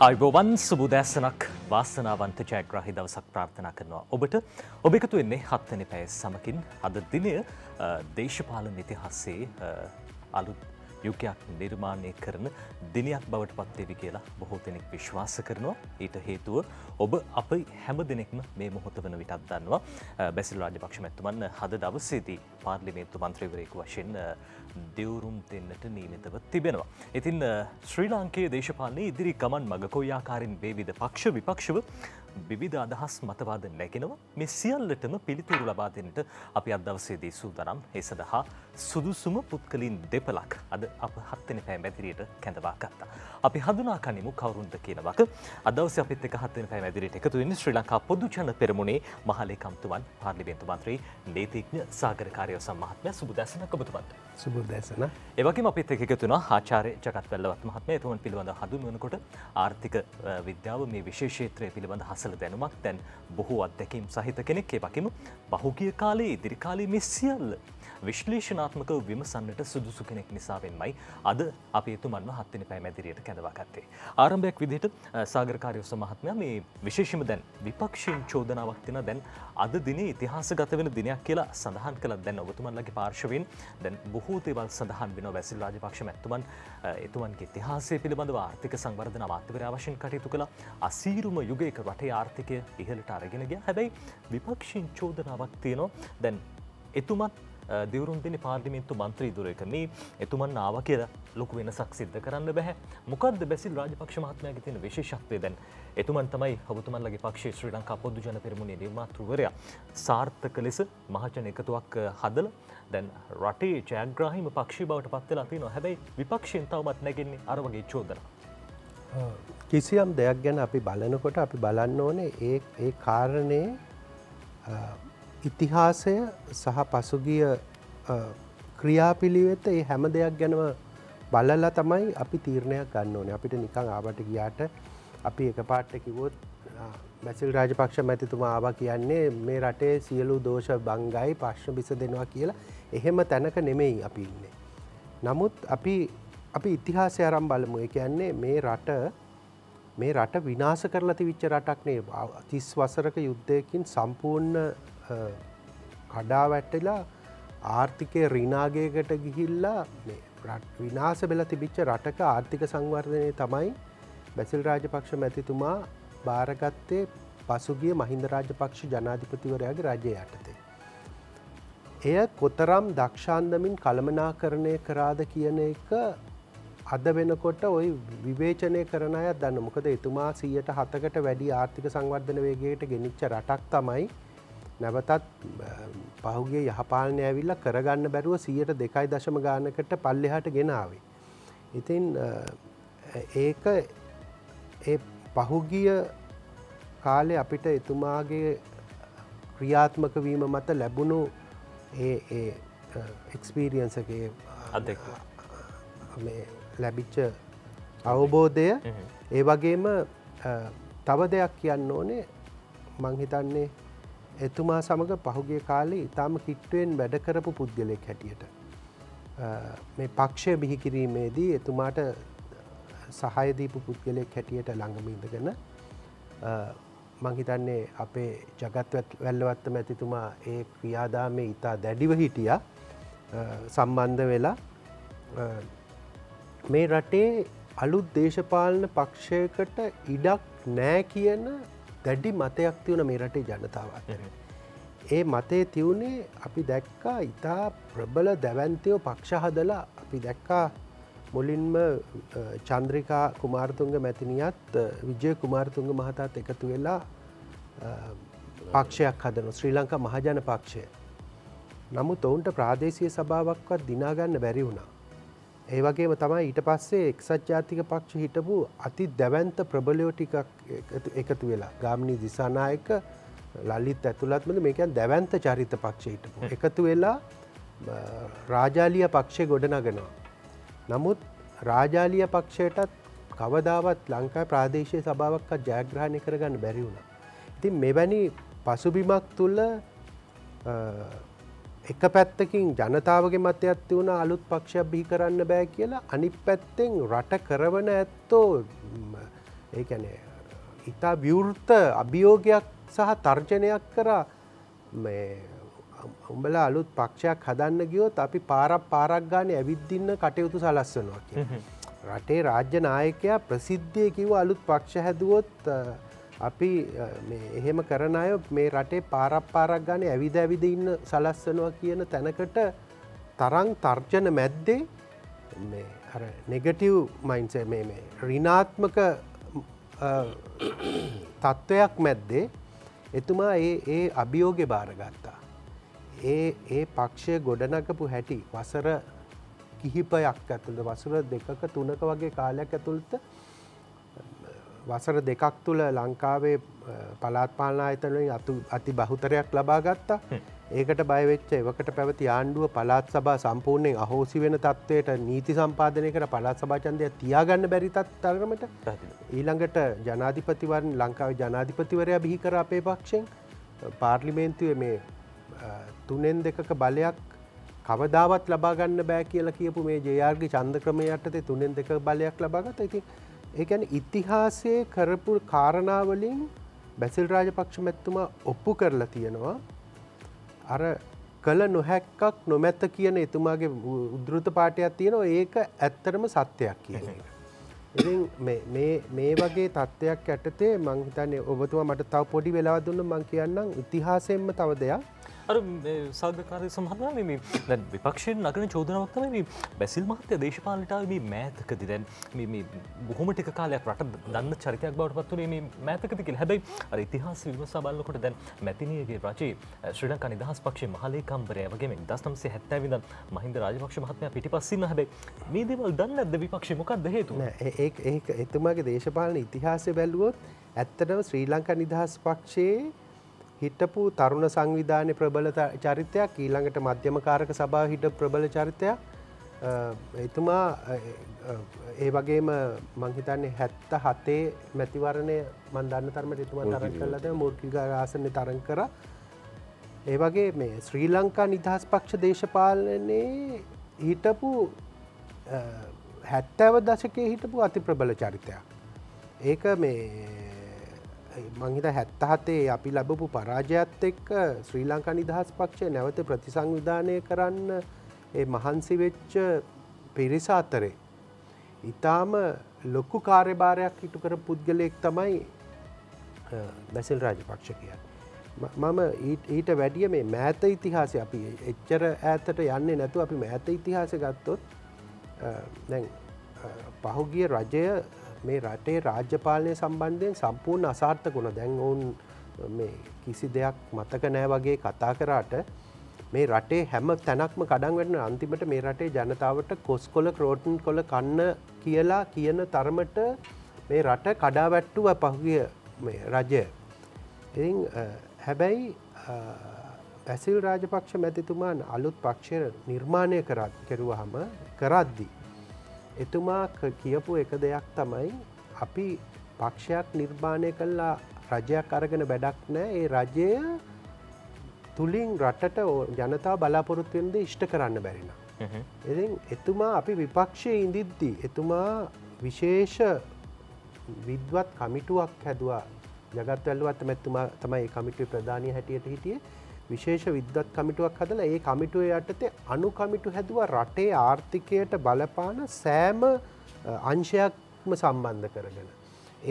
අයිබෝවන් සුබුදෑසනක් වාසනාවන්ත ජයග්‍රාහී දවසක් ප්‍රාර්ථනා කරනවා ඔබට. ඔබ එකතු වෙන්නේ 7 වෙනි පැය සමකින්. අද දිනය දේශපාලන ඉතිහාසයේ අලුත් යුගයක් නිර්මාණය කරන දිනයක් බවට පත් වේවි කියලා බොහෝ දෙනෙක් විශ්වාස කරනවා. ඊට හේතුව ඔබ අප හැම දිනෙකම මේ මොහොත වන විටත් දන්නවා බැසිල් රාජපක්ෂ මැතිතුමන් අද දවසේදී පාර්ලිමේන්තු මන්ත්‍රීවරයෙකු වශයෙන් දිවුරුම් දෙන්නට නියමිතව තිබෙනවා. ඉතින් ශ්‍රී ලාංකේය දේශපාලනයේ ඉදිරි ගමන් මඟ කොයි ආකාරයෙන් වේවිද පක්ෂ විපක්ෂව විවිධ අදහස් මතවාද නැගෙනවා. මේ සියල්ලටම පිළිතුරු ලබා දෙන්නට අපි අද දවසේදී සූදානම්. ඒ සඳහා සුදුසුම පුද්ගලයන් දෙපළක් අද අප 7 වෙනි පැය මැදිරියට කැඳවා ගත්තා. අපි හඳුනා ගනිමු කවුරුන්ද කියන වක. අද දවසේ අපිත් එක්ක 7 වෙනි පැය මැදිරියට එකතු වෙන්නේ ශ්‍රී ලංකා පොදු ජන පෙරමුණේ මහලේකම්තුමන් පාර්ලිමේන්තු මන්ත්‍රී නීතිඥ සාගර කාර්යවසම් මහත්මයා. සුබ දැසනක් ඔබතුමන්ට. සුබ දැසන. ඒ වගේම අපිත් එක්ක එකතු වෙනවා ආචාර්ය ජගත් වැල්ලවත් මහත්මයා. එතුමන් පිළිබඳව හඳුන්වනකොට ආර්ථික විද්‍යාව මේ විශේෂ ක්ෂේත්‍රය පිළිබඳ හසල දැනුමක් දැන් බොහෝ අත්දැකීම් සහිත කෙනෙක්. ඒ වගේම පහුගිය කාලේ ඉදිරි කාලේ මේ සියල්ල විශ්ලේෂණාත්මකව විමසන්නට සුදුසු කෙනෙක් නිසාවෙන්මයි අද අපි එතුමන්ව 7 වෙනි පැය මැදිරියට කැඳවා ගත්තේ. ආරම්භයක් විදිහට සාගර කාර්යවසම් මහත්මයා මේ විශේෂයෙන්ම දැන් විපක්ෂයෙන් චෝදනාවක් තියෙනවා. දැන් අද දිනේ ඉතිහාසගත වෙන දිනයක් කියලා සඳහන් කළා. දැන් ඔබතුමන්ලගේ පාර්ශවයෙන් දැන් බොහෝ දේවල් සඳහන් වෙනවා. බැසිල් රාජපක්ෂ මැතිතුමන් එතුමන්ගේ ඉතිහාසය පිළිබඳව ආර්ථික සංවර්ධන අමාත්‍යවරයා වශයෙන් කටයුතු කළා. අසීරුම යුගයක රටේ ආර්ථිකය ඉහළට අරගෙන ගියා. හැබැයි විපක්ෂයෙන් චෝදනාවක් තියෙනවා. දැන් එතුමත් දිවුරුම් දෙන පාර්ලිමේන්තු මන්ත්‍රී දුරයක මේ එතුමන් ආවා කියලා ලොකු වෙනසක් සිද්ධ කරන්න බෑ. මොකද්ද බැසිල් රාජපක්ෂ මහත්මයාගේ තියෙන විශේෂත්වය? දැන් එතුමන් තමයි ඔබතුමන්ලගේ පක්ෂයේ ශ්‍රී ලංකා පොදු ජන පෙරමුණේ නිර්මාතෘවරයා. සාර්ථක ලෙස මහජන එකතුවක් හදලා දැන් රටේ ජයග්‍රාහීම පක්ෂී බවට පත් වෙලා තියෙනවා. හැබැයි විපක්ෂයෙන් තවමත් නැගෙන්නේ අර වගේ චෝදනා. කිසියම් දෙයක් ගැන අපි බලනකොට අපි බලන්න ඕනේ ඒ කාරණේ ඉතිහාසය සහ පසුගිය ක්‍රියාපිළිවෙත ඒ හැම දෙයක් ගැනම බලලා තමයි අපි තීරණයක් ගන්න ඕනේ. අපිට නිකන් ආවට ගියාට අපි එකපාරට කිව්වොත් බැසිල් රාජපක්ෂ මැතිතුමා ආවා කියන්නේ මේ රටේ සියලු දෝෂ බංගයි ප්‍රශ්න විසඳෙනවා කියලා එහෙම තැනක නෙමෙයි අපි ඉන්නේ. නමුත් අපි ඉතිහාසය අරන් බලමු. ඒ කියන්නේ මේ රට විනාශ කරලා තිබිච්ච රටක් නේ. 30 වසරක යුද්ධයකින් සම්පූර්ණ කඩා වැටලා ආර්ථිකය ඍණාගයකට ගිහිල්ලා මේ විනාශ වෙලා තිබිච්ච රටක ආර්ථික සංවර්ධනය තමයි බැසිල් රාජපක්ෂ මැතිතුමා බාරගත්තේ පසුගිය මහින්ද රාජපක්ෂ ජනාධිපතිවරයාගේ රජය යටතේ. එය කොතරම් දක්ෂාන්දමින් කළමනාකරණය කරාද කියන එක අද වෙනකොට ওই විවේචනය කරන අය දන්න. මොකද එතුමා 107කට වැඩි ආර්ථික සංවර්ධන වේගයකට ගෙනිච්ච රටක් තමයි නැවතත් පහුගිය යහපාලනය ඇවිල්ලා කරගන්න බැරුව 2.2 ගානකට පල්ලෙහාට ගෙන ආවේ. ඉතින් ඒක ඒ පහුගිය කාලේ අපිට එතුමාගේ ක්‍රියාත්මක වීම මත ලැබුණු ඒ එක්ස්පීරියන්ස් එකේ මේ ලැබිච්ච අවබෝධය ඒ වගේම තව දෙයක් කියන්න ඕනේ. මං හිතන්නේ එතුමා සමග පහුගිය කාලේ ඉතාම කිට්ටුවෙන් වැඩ කරපු පුද්ගලයෙක් හැටියට මේ පක්ෂය බිහි කිරීමේදී එතුමාට සහාය දීපු පුද්ගලයෙක් හැටියට ළඟම ඉඳගෙන මං හිතන්නේ අපේ ජගත් වැල්ලවත්ත මැතිතුමා ඒ ක්‍රියාදාමයේ ඉතා දැඩිව හිටියා. සම්බන්ධ වෙලා මේ රටේ අලුත් දේශපාලන පක්ෂයකට ඉඩක් නෑ කියන දැඩි මතයක් තියුණ මේ රටේ ජනතාවට. ඒ මතේ තියුණේ අපි දැක්කා ඉතා ප්‍රබල දැවැන්තයෝ පක්ෂ හදලා අපි දැක්කා මුලින්ම චන්ද්‍රිකා කුමාරතුංග මැතිනියත් විජය කුමාරතුංග මහතාත් එකතු වෙලා පක්ෂයක් හදනවා, ශ්‍රී ලංකා මහජන පක්ෂය. නමුත් ඔවුන්ට ප්‍රාදේශීය සභාවක්වත් දිනාගන්න බැරි වුණා. ඒ වගේම තමයි ඊට පස්සේ එක්සත් ජාතික පක්ෂ හිටපු අති දැවැන්ත ප්‍රබලයෝ ටිකක් එකතු වෙලා ගාමිණී දිසානායක ලලිත් ඇතුළත් මේ කියන්නේ දැවැන්ත චරිත පක්ෂ හිටපු එකතු වෙලා රාජාලීය පක්ෂය ගොඩනගනවා. නමුත් රාජාලීය පක්ෂයටත් කවදාවත් ලංකාවේ ප්‍රාදේශීය සභාවක්වත් ජයග්‍රහණය කරගන්න බැරි වුණා. ඉතින් මෙවැනි පසුබිමක් තුල එක පැත්තකින් ජනතාවගේ මතයක් තියුණා අලුත් පක්ෂයක් බිහි කරන්න බෑ කියලා. අනිත් පැත්තෙන් රට කරවන ඇත්තෝ ඒ කියන්නේ ඉතා විවෘත අභියෝගයක් සහ තර්ජනයක් කරා මේ උඹලා අලුත් පක්ෂයක් හදන්න ගියොත් අපි පාරක් ගානේ ඇවිද්දින්න කටයුතු සලස්වනවා කියලා. රටේ රාජ්‍ය නායකයා ප්‍රසිද්ධියේ කිව්ව අලුත් පක්ෂ හැදුවොත් අපි මේ එහෙම කරන අය මේ රටේ පාරක් ගානේ ඇවිද ඉන්න සලස්වනවා කියන තැනකට තරම් තර්ජන මැද්දේ මේ අර නෙගටිව් මයින්ඩ්සෙට් මේ ඍණාත්මක තත්ත්වයක් මැද්දේ එතුමා ඒ අභියෝගේ බාරගත්තා. ඒ පක්ෂය ගොඩනගපු හැටි වසර කිහිපයක් ඇතුළත වසර 2ක 3ක වගේ කාලයක් ඇතුළත වසර 2ක් තුළ ලංකාවේ පළාත් පාලන ආයතන වලින් අති බහුතරයක් ලබා ගත්තා. ඒකට බය වෙච්ච එවකට පැවති ආණ්ඩුව පළාත් සභා සම්පූර්ණයෙන් අහෝසි වෙන තත්ත්වයට නීති සම්පාදනය කර පළාත් සභා ඡන්දය තියාගන්න බැරි තරමට ඊළඟට ජනාධිපතිවරණ ලංකාවේ ජනාධිපතිවරයා බිහි කර අපේ පක්ෂයෙන් පාර්ලිමේන්තුවේ මේ 3න් 2ක බලයක් කවදාවත් ලබා ගන්න බෑ කියලා කියපු මේ ජේ.ආර්.ගේ ඡන්ද ක්‍රමය යටතේ 3න් 2ක බලයක් ලබා ගත්තා. ඉතින් ඒ කියන්නේ ඉතිහාසයේ කරපු කාරණා වලින් බැසිල් රාජපක්ෂ මැතිතුමා ඔප්පු කරලා තියෙනවා. අර කළ නොහැක්කක් නොමැත කියන එතුමාගේ උද්ෘත පාඨයක් තියෙනවා. ඒක ඇත්තටම සත්‍යයක් කියන එක. ඉතින් මේ වගේ තත්ත්වයක් යටතේ මං හිතන්නේ ඔබතුමා මට තව පොඩි වෙලාවක් දුන්නොත් මං කියන්නම් ඉතිහාසයෙන්ම තව දෙයක්. අර සාගකාරී සමහරවල් මේ දැන් විපක්ෂයෙන් නගන චෝදනාවක් තමයි මේ බැසිල් මහත්තයා දේශපාලනට ආවේ මේ මෑතකදී දැන් මේ බොහොම ටික කාලයක් රට දන්න චරිතයක් බවට පත් වුණේ මේ මෑතකදී කියලා. හැබැයි අර ඉතිහාස විමසා බලනකොට දැන් මැතිනියගේ රජයේ ශ්‍රී ලංකා නිදහස් පක්ෂයේ මහලේකම්වරයා වගේ මේ 1970 ඉඳන් මහින්ද රාජපක්ෂ මහත්මයා පිටිපස්සින් ඉන්න හැබැයි මේ දේවල් දන්නේ නැද්ද විපක්ෂේ මොකක්ද හේතුව? නෑ ඒක එතුමාගේ දේශපාලන ඉතිහාසය බැලුවොත් ඇත්තටම ශ්‍රී ලංකා නිදහස් පක්ෂයේ හිටපු තරුණ සංවිධානයේ ප්‍රබල චරිතයක් ඊළඟට මධ්‍යම කාරක සභාව හිටපු ප්‍රබල චරිතයක් එතුමා ඒ වගේම මං හිතන්නේ 77 මැතිවරණය මං දන්න තරමට එතුමා තරඟ කළාද මූර්තිකාර ආසනේ තරඟ කරා ඒ වගේ මේ ශ්‍රී ලංකා නිදහස් පක්ෂ දේශපාලනයේ හිටපු 70 දශකයේ හිටපු අති ප්‍රබල චරිතයක් ඒක මේ මං හිතා 77 අපි ලැබපු පරාජයත් එක්ක ශ්‍රී ලංකා නිදහස් පක්ෂය නැවත ප්‍රතිසංවිධානය කරන්න ඒ මහන්සි වෙච්ච පිරිස අතරේ ඊටාම ලොකු කාර්යභාරයක් ඉටු කරපු පුද්ගලයෙක් තමයි බැසිල් රාජපක්ෂ කියන්නේ. මම ඊට වැඩිය මේ මෑත ඉතිහාසය අපි එච්චර ඈතට යන්නේ නැතුව අපි මෑත ඉතිහාසය ගත්තොත් දැන් පහුගිය රජය මේ රටේ රාජ්‍ය පාලනය සම්බන්ධයෙන් සම්පූර්ණ අසාර්ථක වුණා. දැන් ඔවුන් මේ කිසි දෙයක් මතක නැහැ වගේ කතා කරාට මේ රටේ හැම තැනක්ම කඩන් වැටෙන අන්තිමට මේ රටේ ජනතාවට කොස්කොල ක්‍රෝටන් කොල කන්න කියලා කියන තරමට මේ රට කඩා වැට්ටුවා පහුගිය මේ රජය. ඉතින් හැබැයි බැසිල් රාජපක්ෂ මැතිතුමා අලුත් පක්ෂය නිර්මාණය කරුවාම කරද්දී එතුමා කියපු එක දෙයක් තමයි අපි පක්ෂයක් නිර්මාණය කළා රජයක් අරගෙන වැඩක් නැහැ. ඒ රජය තුලින් රටට ජනතාව බලාපොරොත්තු වෙන දේ ඉෂ්ට කරන්න බැරි නම්. ඉතින් එතුමා අපි විපක්ෂයේ ඉඳිද්දී එතුමා විශේෂ විද්වත් කමිටුවක් හැදුවා. ජගත් වැල්ලුවත් මැතිතුමා තමයි ඒ කමිටුවේ ප්‍රධානී හැටියට හිටියේ. විශේෂ විද්වත් කමිටුවක් හදලා ඒ කමිටුව යටතේ අනු කමිටු හැදුවා රටේ ආර්ථිකයට බලපාන සෑම අංශයක්ම සම්බන්ධ කරගෙන.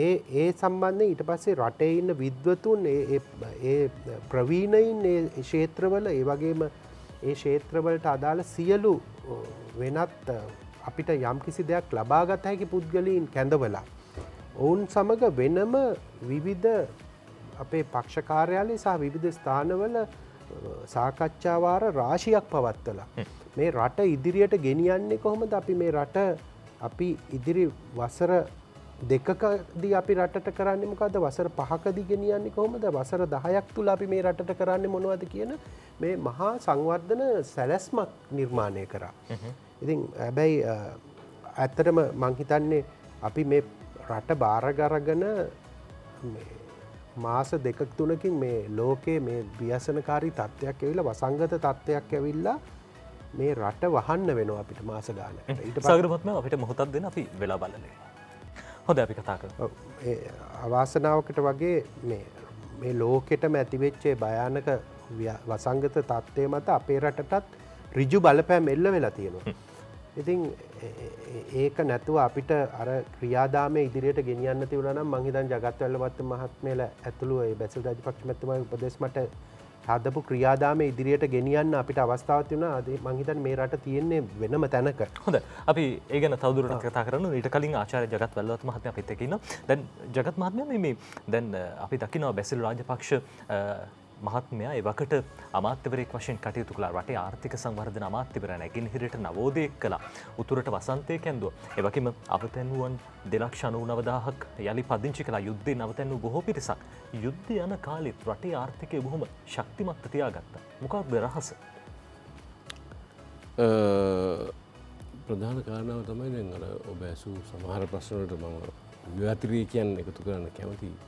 ඒ සම්බන්ධයෙන් ඊට පස්සේ රටේ ඉන්න විද්වතුන් ඒ ප්‍රවීණයින් ඒ ක්ෂේත්‍රවල ඒ වගේම ඒ ක්ෂේත්‍රවලට අදාළ සියලු වෙනත් අපිට යම්කිසි දෙයක් ලබා ගත හැකි පුද්ගලයන් කැඳවලා ඔවුන් සමග වෙනම විවිධ අපේ පක්ෂ කාර්යාලය සහ විවිධ ස්ථානවල සාකච්ඡා වාර රාශියක් පවත්වලා මේ රට ඉදිරියට ගෙනියන්නේ කොහොමද අපි මේ රට අපි ඉදිරි වසර දෙකකදී අපි රටට කරන්නේ මොකද්ද වසර 5කදී ගෙනියන්නේ කොහොමද වසර 10ක් තුල අපි මේ රටට කරන්නේ මොනවද කියන මේ මහා සංවර්ධන සැලැස්මක් නිර්මාණය කරා. ඉතින් හැබැයි ඇත්තටම මං හිතන්නේ අපි මේ රට බාරගරගෙන මේ මාස 2-3කින් මේ ලෝකයේ මේ ව්‍යසනකාරී තත්ත්වයක් ඇවිල්ලා වසංගත තත්ත්වයක් ඇවිල්ලා මේ රට වහන්න වෙනවා අපිට මාස ගානකට. ඊට පස්සේ අපිට මොහොතක් දෙන්න අපි වෙලා බලන්නේ. හොඳ අපි කතා කරමු. අවාසනාවකට වගේ මේ ලෝකෙටම ඇතිවෙච්චේ භයානක වසංගත තත්ත්වය මත අපේ රටටත් ඍජු බලපෑම් එල්ල වෙලා තියෙනවා. ඉතින් ඒක නැතුව අපිට අර ක්‍රියාදාමයේ ඉදිරියට ගෙනියන්න තිබුණා නම් මං හිතන්නේ ජගත්වැල්ල මහත්මයාලා ඇතුළු ඒ බැසිල් රාජපක්ෂ මහත්මයාගේ උපදෙස් මට හදපු ක්‍රියාදාමයේ ඉදිරියට ගෙනියන්න අපිට අවස්ථාවක් තිබුණා. මං හිතන්නේ මේ රට තියෙන්නේ වෙනම තැනක. හොඳ අපි ඒ ගැන තවදුරටත් කතා කරමු. ඊට කලින් ආචාර්ය ජගත් වැල්ලවත්ත මහත්මයා අපිත් එක්ක ඉන්නවා. දැන් ජගත් මහත්මයා මේ දැන් අපි දකිනවා බැසිල් රාජපක්ෂ මහත්මයා ඒ වකට අමාත්‍යවරයෙක් වශයෙන් කටයුතු කළා. රටේ ආර්ථික සංවර්ධන අමාත්‍යවරයා නැගෙනහිරට නවෝදයක් කළා. උතුරට වසන්තය කැඳුවා. ඒ වගේම අවතැන්වුවන් 2,99,000ක් යලි පදිංචි කළා. යුද්ධේ නවතැන්වූ බොහෝ පිරිසක් යුද්ධය යන කාලෙත් රටේ ආර්ථිකය බොහොම ශක්තිමත්ව තියාගත්තා. මොකක්ද රහස? ප්‍රධාන කාරණාව තමයි දැන් අර ඔබ ඇසූ සමහර ප්‍රශ්න වලට මම ව්‍යතිරීකයන් එකතු කරන්න කැමතියි.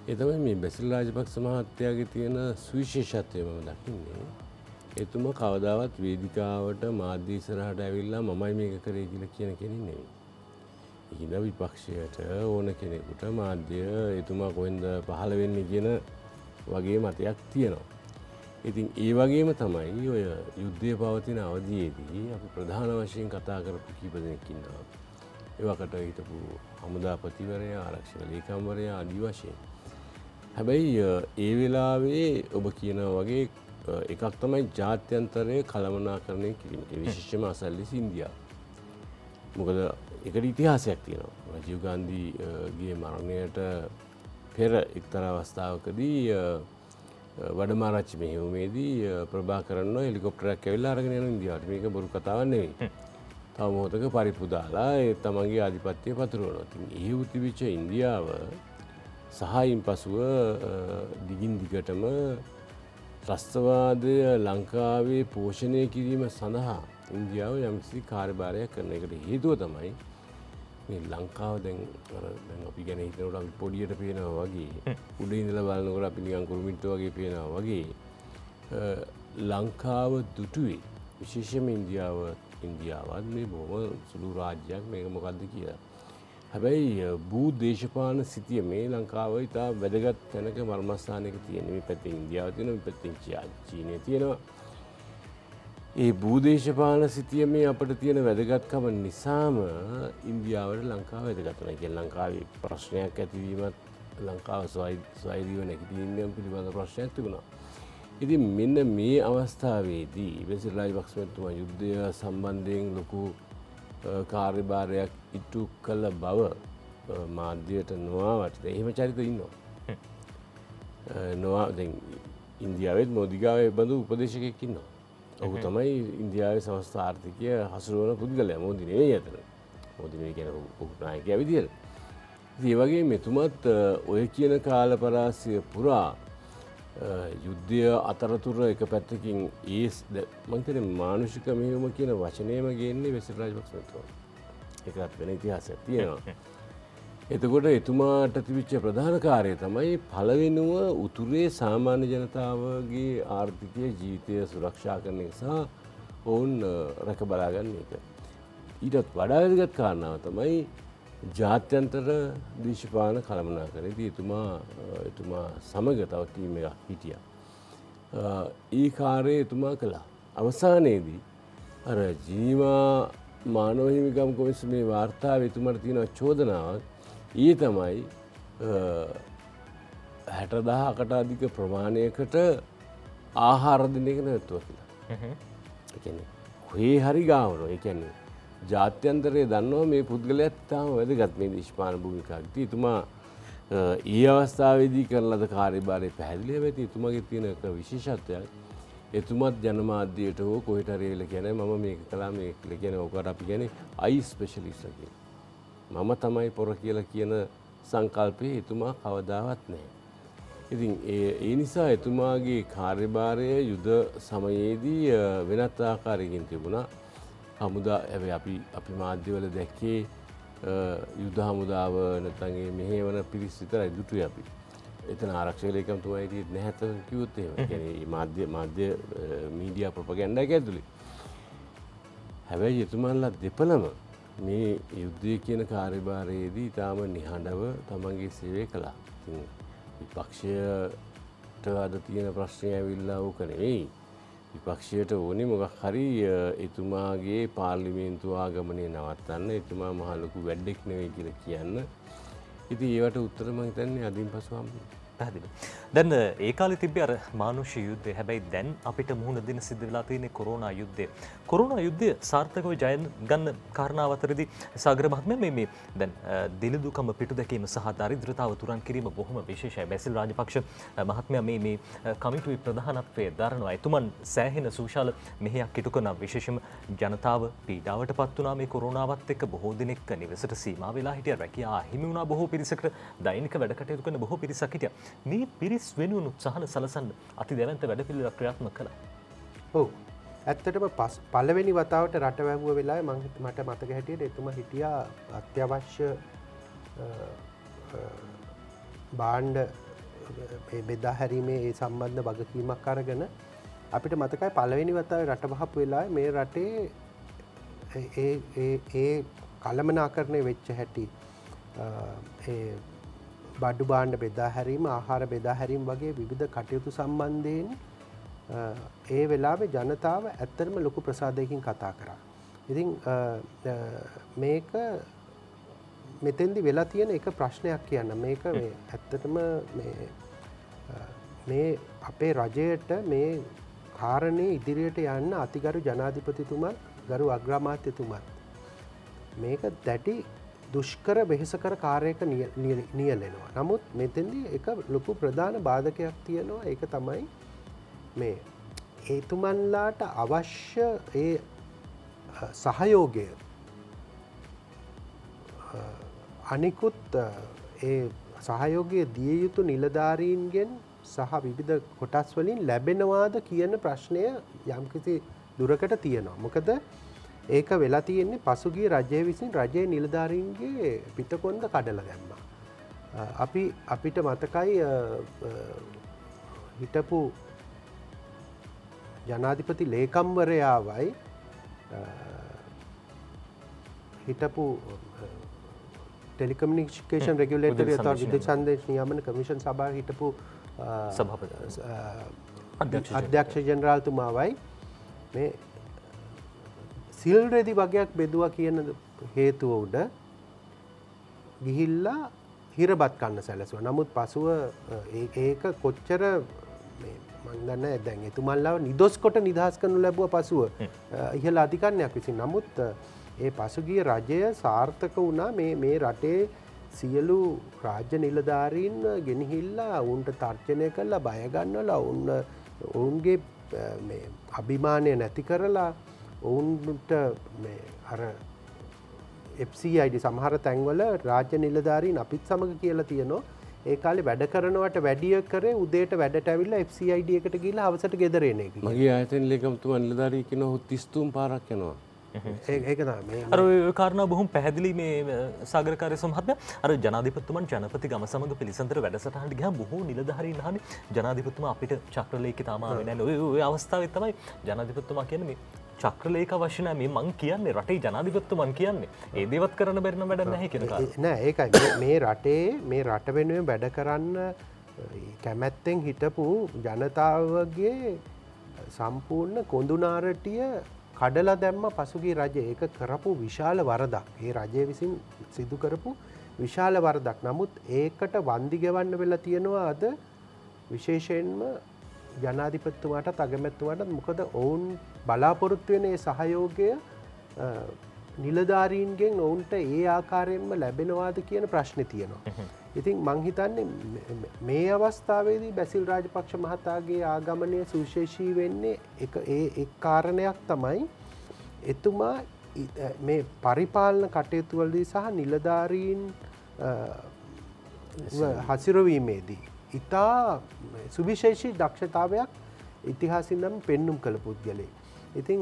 ඒ තමයි මේ බැසිල් රාජපක්ෂ මහත්තයාගේ තියෙන සුවිශේෂත්වය මම දකින්නේ. එතුමා කවදාවත් වේදිකාවට මාධ්‍ය ඉස්සරහට ඇවිල්ලා මමයි මේක කරේ කියලා කියන කෙනෙක් නෙවෙයි. ඉහින විපක්ෂයට ඕන කෙනෙකුට මාධ්‍ය එතුමා කොහෙන්ද පහළ වෙන්නේ කියන වගේ මතයක් තියෙනවා. ඉතින් ඒ වගේම තමයි ඔය යුද්ධය පවතින අවධියේදී අපි ප්‍රධාන වශයෙන් කතා කරපු කීප දෙනෙක් ඉන්නවා. ඒවකට හිටපු හමුදාපතිවරයා, ආරක්ෂක ලේකම්වරයා ආදී වශයෙන්. හැබැයි ඒ වෙලාවේ ඔබ කියනවා වගේ එකක් තමයි ජාත්‍යන්තරය කළමනාකරණය කිරීම. විශේෂයෙන්ම අසල්වැසි ඉන්දියාව. මොකද ඒකට ඉතිහාසයක් තියෙනවා. රජීව් ගාන්ධීගේ මරණයට පෙර එක්තරා අවස්ථාවකදී වඩමාරච්චි මෙහෙයුමේදී ප්‍රභාකරන්ව හෙලිකොප්ටරයක් ඇවිල්ලා අරගෙන යන ඉන්දියාවට. මේක බොරු කතාවක් නෙවෙයි. තව මොහොතක පරිප්පු දාලා ඒ තමන්ගේ ආධිපත්‍යය පතුරවනවා. ඉතින් ඒ උතිවිච්ච ඉන්දියාව සහයින් පසුව දිගින් දිගටම ත්‍රස්තවාදය ලංකාවේ පෝෂණය කිරීම සඳහා ඉන්දියාව යම්කිසි කාර්යභාරයක් කරන එකට හේතුව තමයි මේ ලංකාව දැන් අපි ගැන හිතනකොට අපි පොඩියට පේනවා වගේ උඩ ඉඳලා බලනකොට අපි නිකන් කුරුමිට්ටෝ වගේ පේනවා වගේ ලංකාව දුටුවේ විශේෂයෙන්ම ඉන්දියාවත් මේ බොහොම සුළු රාජ්‍යයක් මේක මොකද්ද කියලා. හැබැයි භූ දේශපාලන සිතිය මේ ලංකාව ඉතා වැදගත් තැනක මර්මස්ථානයක තියෙන. මේ පැත්තේ ඉන්දියාව තියෙනවා, මේ පැත්තේ චීනය තියෙනවා. ඒ භූ දේශපාලන සිතිය මේ අපිට තියෙන වැදගත්කම නිසාම ඉන්දියාවට ලංකාව වැදගත් වෙනවා. කියන්නේ ලංකාවේ ප්‍රශ්නයක් ඇතිවීමත් ලංකාව ස්වෛරීව නැගිටින්න පිළිබඳ ප්‍රශ්නයක් තිබුණා. ඉතින් මෙන්න මේ අවස්ථාවේදී බැසිල් රාජපක්ෂ මහත්මයා යුද්ධය සම්බන්ධයෙන් ලොකු කාර්යභාරයක් ඉටු කළ බව මාධ්‍යයට නොආවට එහෙම චරිත ඉන්නවා. නොආ දැන් ඉන්දියාවෙත් මොදිගාවේ බඳු උපදේශකයෙක් ඉන්නවා. ඔහු තමයි ඉන්දියාවේ සමස්ත ආර්ථිකය හසුරුවන පුද්ගලයා. මොදි නෙවෙයි අතන. මොදි නෙවෙයි කියන ඔහු නායකයා විදියට. ඉතින් ඒ වගේ මෙතුමත් ඔය කියන කාල පරාසය පුරා යුද්ධය අතරතුර එක පැත්තකින් මං හිතන්නේ මානුෂික මෙහෙයුම කියන වචනයම ගේන්නේ බැසිල් රාජපක්ෂ මහත්මයා. ඒකත් වෙන ඉතිහාසයක් තියෙනවා. එතකොට එතුමාට තිබිච්ච ප්‍රධාන කාර්යය තමයි පළවෙනුව උතුරේ සාමාන්‍ය ජනතාවගේ ආර්ථිකය ජීවිතය සුරක්ෂා කරන එක සහ ඔවුන් රැක බලා ගන්න එක. ඊටත් වඩා වැදගත් කාරණාව තමයි ජාත්‍යන්තර දේශපාලන කළමනාකරණයේදී එතුමා සමග තව ටීම් එකක් හිටියා. ඒ කාර්යය එතුමා කළා. අවසානයේදී අර ජීනීවා මානව හිමිකම් කොමිසමේ වාර්තාවේ එතුමාට තියෙන චෝදනාවක් ඊ තමයි 60,000කට අධික ප්‍රමාණයකට ආහාර දෙන එක නැතුව කියලා. ඒ කියන්නේ කොහේ හරි ගාවනවා. ඒ කියන්නේ ජාත්‍යන්තරය දන්නවා මේ පුද්ගලයාත් තාම වැදගත් මේ දේශපාලන භූමිකාවකදී. එතුමා ඊ අවස්ථාවේදී කරන ලද කාර්යභාරය පැහැදිලිව වෙති. එතුමාගේ තියෙන එක විශේෂත්වයක් එතුමත් ජනමාධ්‍යයට හෝ කොහෙට හරි එල කියන්නේ මම මේක කළා මේක කියලා කියන්නේ ඔකට අපි කියන්නේ අයි ස්පෙෂලිස්ට් කියලා. මම තමයි පොර කියලා කියන සංකල්පයේ එතුමා කවදාවත් නැහැ. ඉතින් ඒ නිසා එතුමාගේ කාර්යභාරය යුද සමයේදී වෙනත් ආකාරයකින් තිබුණා. හමුදා අපි මාධ්‍යවල දැක්කේ යුද හමුදාව නැත්නම් මෙහෙවන පිරිස් විතරයි දුටුවේ අපි. එතන ආරක්ෂක ලේකම්තුමා හිටියෙත් නැහැ තව කිව්වොත් එහෙම. ඒ කියන්නේ මාධ්‍ය මීඩියා ප්‍රොපගැන්ඩා එක ඇතුලේ. හැබැයි එතුමාලා දෙපළම මේ යුද්ධය කියන කාර්යභාරයේදී තාම නිහඬව තමන්ගේ සේවය කළා. විපක්ෂයට අද තියෙන ප්‍රශ්නය ඇවිල්ලා ඕක නෙවෙයි. විපක්ෂයට ඕනේ මොකක් හරි එතුමාගේ පාර්ලිමේන්තු ආගමනය නවත්තන්න, එතුමා මහ ලොකු වැඩක් නෙවෙයි කියලා කියන්න. ඉතින් ඒවට උත්තර මම හිතන්නේ අදින් පසු හම්බෙන්නේ. පැහැදිලි. දැන් ඒ කාලේ තිබ්බේ අර මානුෂ යුද්ධය. හැබැයි දැන් අපිට මුහුණ දෙන්න සිද්ධ වෙලා තියෙන්නේ කොරෝනා යුද්ධය. කොරෝනා යුද්ධය සාර්ථකව ජය ගන්න කාරණාව අතරදී සාගර මහත්මයා මේ දැන් දිලිදුකම පිටු දැකීම සහ දරිද්‍රතාව තුරන් කිරීම බොහොම විශේෂයි. බැසිල් රාජපක්ෂ මහත්මයා මේ කමිටුවේ ප්‍රධානත්වයේ දරනවා. එතුමන් සෑහෙන සුශාල මෙහෙයක් ඉටු කරන විශේෂම ජනතාව පීඩාවට පත් වුණා මේ කොරෝනාවත් එක්ක බොහෝ දිනෙක නිවසට සීමා වෙලා හිටියා. රැකියාව අහිමි වුණා බොහෝ පිරිසකට. දෛනික වැඩ කටයුතු කරන බොහෝ පිරිසක් හිටියා. මේ පිරිස් වෙනුවෙන් උත්සාහන සලසන්න අති දැවැන්ත වැඩපිළිවෙලක් ක්‍රියාත්මක කළා. ඔව්. ඇත්තටම පළවෙනි වතාවට රට වැහුව වෙලාවේ මට මතක හැටියට එතුමා හිටියා අත්‍යවශ්‍ය භාණ්ඩ බෙදා හැරීමේ ඒ සම්බන්ධ වගකීමක් අරගෙන අපිට මතකයි පළවෙනි වතාවේ රට වහපු වෙලාවේ මේ රටේ ඒ කළමනාකරණය වෙච්ච හැටි ඒ බඩු භාණ්ඩ බෙදා හැරීම, ආහාර බෙදා හැරීම වගේ විවිධ කටයුතු සම්බන්ධයෙන් ඒ වෙලාවේ ජනතාව ඇත්තටම ලොකු ප්‍රසාදයකින් කතා කරා. ඉතින් මේක මෙතෙන්දි වෙලා තියෙන එක ප්‍රශ්නයක් කියන්න. මේක මේ ඇත්තටම මේ අපේ රජයට මේ කාරණේ ඉදිරියට යන්න අතිගරු ජනාධිපතිතුමා, ගරු අග්‍රාමාත්‍යතුමා මේක දැඩි දුෂ්කර වෙහෙසකර කාර්යයක නියැලෙනවා. නමුත් මෙතෙන්දී එක ලොකු ප්‍රධාන බාධකයක් තියෙනවා. ඒක තමයි මේ ඒතුමන්ලාට අවශ්‍ය ඒ සහයෝගය අනිකුත් ඒ සහයෝගය දිය යුතු නිලධාරීන්ගෙන් සහ විවිධ කොටස් වලින් ලැබෙනවාද කියන ප්‍රශ්නය යම්කිසි දුරකට තියෙනවා. මොකද ඒක වෙලා තියෙන්නේ පසුගිය රජය විසින් රජයේ නිලධාරීන්ගේ පිටකොන්ද කඩලා දැම්මා. අපිට මතකයි හිටපු ජනාධිපති ලේකම්වරයාවයි හිටපු ටෙලිකමියුනිකේෂන් රෙගියුලේටරි අතර විද්‍යුත් සංදේශ නියාමන කමිෂන් සභාවේ හිටපු අධ්‍යක්ෂ ජෙනරාල්තුමාවයි මේ සිල් රෙදි වගයක් බෙදුවා කියන හේතුව උඩ ගිහිල්ලා හිරබත් කන්න සැලසුවා. නමුත් පසුව ඒක කොච්චර මම දන්නේ දැන් එතුමන්ලාව නිදොස් කොට නිදහස් කරනු ලැබුවා පසුව ඉහළ අධිකරණයක් විසින්. නමුත් ඒ පසුගිය රජය සාර්ථක වුණා මේ රටේ සියලු රාජ්‍ය නිලධාරීන් ගෙනහිල්ලා ඔවුන්ට තර්ජනය කරලා බය ගන්නලා ඔවුන්ගේ මේ අභිමානය නැති කරලා ඔවුන්ට අර FCID සමහර තැන්වල රාජ්‍ය නිලධාරීන් අපිත් සමග කියලා තියෙනවා. ඒ කාලේ වැඩ කරනවට වැඩිය කරේ උදේට වැඩට ඇවිල්ලා FCID එකට ගිහිල්ලා හවසට ගෙදර එන එක. මගේ ආයතන ලේකම්තුමා නිලධාරී කියනවා 33 පාරක් යනවා. ඒක තමයි. අර ඔය කාරණා බොහොම පැහැදිලි මේ සාගරකාරය මහත්මයා. අර ජනාධිපතිතුමන් ජනපති ගම සමග පිළිසඳර වැඩසටහනට ගියාම බොහෝ නිලධාරීන් අහන්නේ ජනාධිපතිතුමා අපිට චක්‍රලේඛිත තාම ආවේ නැහැ. ඔය අවස්ථාවේ තමයි ජනාධිපතිතුමා කියන්නේ මේ චක්‍රලේඛ අවශ්‍ය නැහැ. මේ මං කියන්නේ රටේ ජනාධිපතිතුමන් කියන්නේ. ඒ දේවත් කරන්න බැරි නම් වැඩක් නැහැ කියන කාරණා. නෑ ඒකයි මේ රටේ මේ රට වෙනුවෙන් වැඩ කරන්න කැමැත්තෙන් හිටපු ජනතාවගේ සම්පූර්ණ කොඳුනාරටිය කඩලා දැම්ම පසුගිය රජය. ඒක කරපු විශාල වරදක්. ඒ රජය විසින් සිදු කරපු විශාල වරදක්. නමුත් ඒකට වන්දි ගෙවන්න වෙලා තියෙනවා අද විශේෂයෙන්ම ජනාධිපතිතුමාටත් අගමැතිතුමාටත්. මොකද ඔවුන් බලාපොරොත්තු වෙන ඒ සහයෝගය නිලධාරීන්ගෙන් ඔවුන්ට ඒ ආකාරයෙන්ම ලැබෙනවාද කියන ප්‍රශ්නේ තියෙනවා. ඉතින් මං හිතන්නේ මේ අවස්ථාවේදී බැසිල් රාජපක්ෂ මහතාගේ ආගමනය සුවිශේෂී වෙන්නේ ඒ කාරණයක් තමයි එතුමා මේ පරිපාලන කටයුතු වලදී සහ නිලධාරීන් හසිරවීමේදී ඉතා සුවිශේෂී දක්ෂතාවයක් ඉතිහාසින් නම් පෙන්නුම් කළ පුද්ගලයෙක්. ඉතින්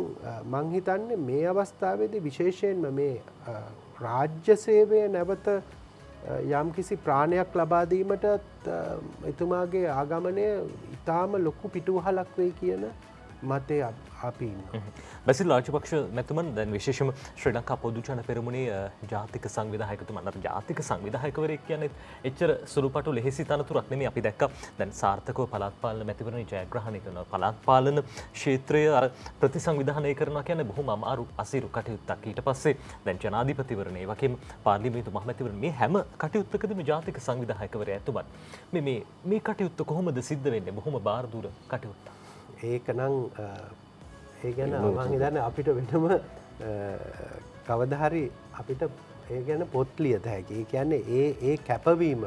මං හිතන්නේ මේ අවස්ථාවේදී විශේෂයෙන්ම මේ රාජ්‍ය සේවය නැවත යම්කිසි ප්‍රාණයක් ලබා දීමට එතුමාගේ ආගමනය ඉතාම ලොකු පිටුවහලක් වෙයි කියන මතේ අපි ඉන්නවා. බැසිල් රාජපක්ෂ මැතිතුමන් දැන් විශේෂම ශ්‍රී ලංකා පොදු ජන පෙරමුණේ ජාතික සංවිධායකතුමන් අර ජාතික සංවිධායකවරයෙක් කියන්නේ එච්චර සුළුපටු ලෙහෙසි තනතුරක් නෙමෙයි. අපි දැක්ක දැන් සාර්ථකව පළාත් පාලන මැතිවරණ ජයග්‍රහණය කරනවා. පළාත් පාලන ක්ෂේත්‍රය අර ප්‍රතිසංවිධානය කරනවා කියන්නේ බොහොම අමාරු අසීරු කටයුත්තක්. ඊට පස්සේ දැන් ජනාධිපතිවරණය වගේම පාර්ලිමේන්තු මහමැතිවරණ මේ හැම කටයුත්තකදීම ජාතික සංවිධායකවරයා ඇතුළත් මේ කටයුත්ත කොහොමද සිද්ධ වෙන්නේ? බොහොම බාරදූර කටයුත්තක්. ඒකනම් ඒ ගැන මං හිතන්නේ අපිට වෙනම කවදාහරි අපිට ඒ ගැන පොත් ලියත හැකි. ඒ කියන්නේ ඒ කැපවීම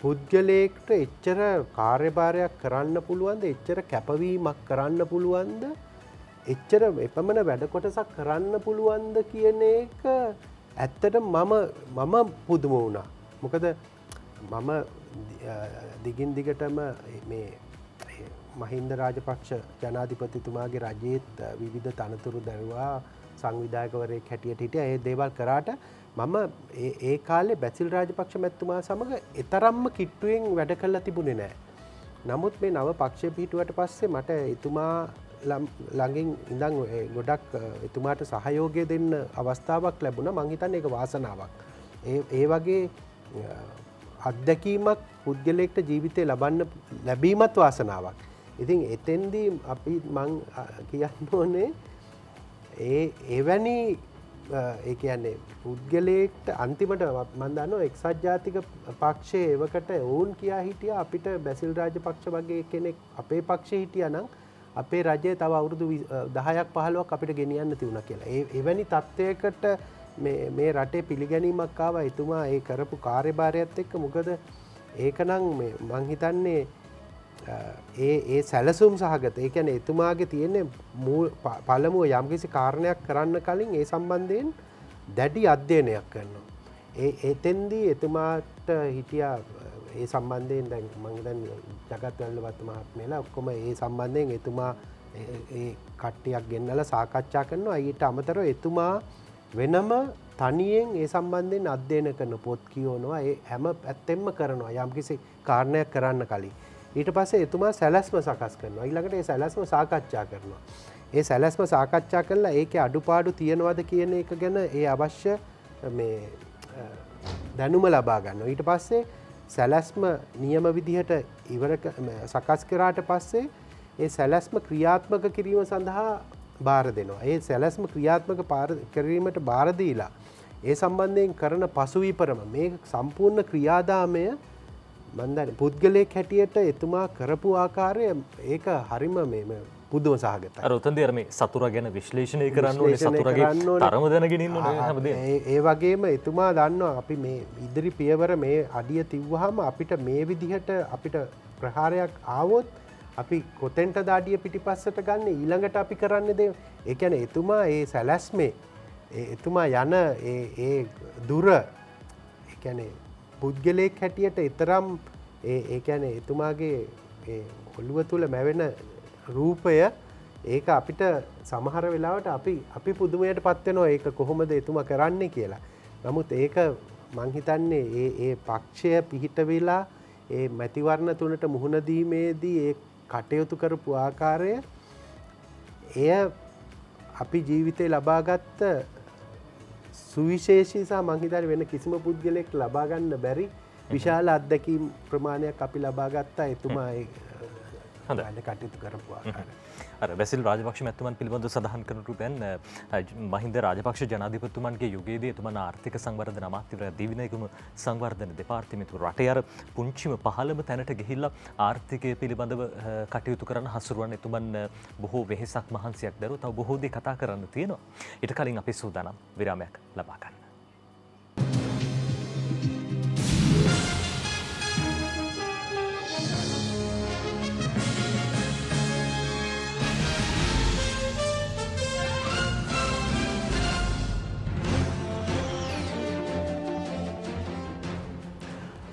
පුද්ගලයෙක්ට එච්චර කාර්යභාරයක් කරන්න පුළුවන්ද, එච්චර කැපවීමක් කරන්න පුළුවන්ද, එච්චර එපමණ වැඩ කොටසක් කරන්න පුළුවන්ද කියන එක ඇත්තට මම පුදුම වුණා. මොකද මම දිගින් දිගටම මේ මහින්ද රාජපක්ෂ ජනාධිපතිතුමාගේ රජයේත් විවිධ තනතුරු දැරුවා, සංවිධායකවරයෙක් හැටියට හිටියා. ඒ දේවල් කරාට මම ඒ කාලේ බැසිල් රාජපක්ෂ මැතිතුමා සමග එතරම්ම කිට්ටුවෙන් වැඩ කළා තිබුණේ නැහැ. නමුත් මේ නව පක්ෂය පිහිටුවට පස්සේ මට එතුමා ළඟින් ඉඳන් ගොඩක් එතුමාට සහයෝගය දෙන්න අවස්ථාවක් ලැබුණා. මං හිතන්නේ ඒක වාසනාවක්. ඒ වගේ අත්දැකීමක් පුද්ගලයෙක්ට ජීවිතේ ලැබීමත් වාසනාවක්. ඉතින් එතෙන්දී අපි මං කියන්න ඕනේ එවැනි ඒ කියන්නේ පුද්ගලයෙක්ට අන්තිමට මම දන්නවා එක්සත් ජාතික පක්ෂයේ එවකට වුන් කියා හිටියා අපිට බැසිල් රාජපක්ෂ වගේ කෙනෙක් අපේ පක්ෂේ හිටියා නම් අපේ රජය තව අවුරුදු 10ක් 15ක් අපිට ගෙනියන්න තියුණා කියලා. එවැනි තත්ත්වයකට මේ රටේ පිළිගැනීමක් ආවා එතුමා ඒ කරපු කාර්යභාරයත් එක්ක. මොකද ඒකනම් මං හිතන්නේ ඒ සැලසුම් සහගත. ඒ කියන්නේ එතුමාගේ තියෙන්නේ පළමුව යම්කිසි කාරණයක් කරන්න කලින් ඒ සම්බන්ධයෙන් දැඩි අධ්‍යයනයක් කරනවා. එතෙන්දී එතුමාට හිටියා ඒ සම්බන්ධයෙන් දැන් මං හිතන්නේ ජගත් වැල්ලවත්ත මහත්මයාලා ඔක්කොම ඒ සම්බන්ධයෙන් එතුමා ඒ කට්ටියක් ගෙන්නලා සාකච්ඡා කරනවා. ඊට අමතරව එතුමා වෙනම තනියෙන් ඒ සම්බන්ධයෙන් අධ්‍යයන කරන පොත් කියවනවා. ඒ හැම පැත්තෙම කරනවා යම්කිසි කාරණයක් කරන්න කලින්. ඊට පස්සේ එතුමා සැලැස්ම සකස් කරනවා. ඊළඟට ඒ සැලැස්ම සාකච්ඡා කරනවා. ඒ සැලැස්ම සාකච්ඡා කරලා ඒකේ අඩුපාඩු තියෙනවද කියන එක ගැන ඒ අවශ්‍ය මේ දැනුම ලබා ගන්නවා. ඊට පස්සේ සැලැස්ම නියම විදිහට සකස් කරාට පස්සේ ඒ සැලැස්ම ක්‍රියාත්මක කිරීම සඳහා බාර දෙනවා. ඒ සැලැස්ම ක්‍රියාත්මක කිරීමට බාර දීලා ඒ සම්බන්ධයෙන් කරන පසුවිපරම මේ සම්පූර්ණ ක්‍රියාදාමය මම දන්නේ පුද්ගලයෙක් හැටියට එතුමා කරපු ආකාරය ඒක හරිම මේ පුදුම සහගතයි. අර උතන්දී අර මේ සතුරා ගැන විශ්ලේෂණය කරන්න ඕනේ, සතුරාගේ තරම දැනගෙන ඉන්න ඕනේ හැමදේම. ඒ වගේම එතුමා දන්නවා අපි මේ ඉදිරි පියවර මේ අඩිය තිව්වහම අපිට මේ විදිහට අපිට ප්‍රහාරයක් ආවොත් අපි කොතෙන්ට දාඩිය පිටිපස්සට ගන්න ඊළඟට අපි කරන්න දේ. ඒ කියන්නේ එතුමා ඒ සැලැස්මේ එතුමා යන ඒ දුර ඒ කියන්නේ පුද්ගලයෙක් හැටියට ඊතරම් ඒ කියන්නේ එතුමාගේ ඒ ඔළුව තුල මැවෙන රූපය ඒක අපිට සමහර වෙලාවට අපි පුදුමයටපත් වෙනවා ඒක කොහොමද එතුමා කරන්නේ කියලා. නමුත් ඒක මං හිතන්නේ ඒ පක්ෂය පිහිට වෙලා ඒ මැතිවරණ තුනට මුහුණ දීමේදී ඒ කටයුතු කරපු ආකාරය එය අපි ජීවිතේ ලබාගත්ත සුවිශේෂී සහ මං හිතන්නේ වෙන කිසිම පුද්ගලයෙක් ලබා ගන්න බැරි විශාල අත්දැකීම් ප්‍රමාණයක් අපි ලබා ගත්තා එතුමා ඒ හොඳයි කටයුතු කරපු ආකාරය. අර බැසිල් රාජපක්ෂ මැතිතුමන් පිළිබඳව සඳහන් කරනු දැන් මහින්ද රාජපක්ෂ ජනාධිපතිතුමන්ගේ යුගයේදී එතුමන් ආර්ථික සංවර්ධන අමාත්‍යවරයා දිවිනයගම සංවර්ධන දෙපාර්තමේන්තුව රටේ අර පුංචිම පහළම තැනට ගිහිල්ලා ආර්ථිකය පිළිබඳව කටයුතු කරන හසුරුවන් එතුමන් බොහෝ වෙහෙසක් මහන්සියක් දරුවා. තව බොහෝ දේ කතා කරන්න තියෙනවා. ඊට කලින් අපි සූදානම් විරාමයක් ලබා ගන්න.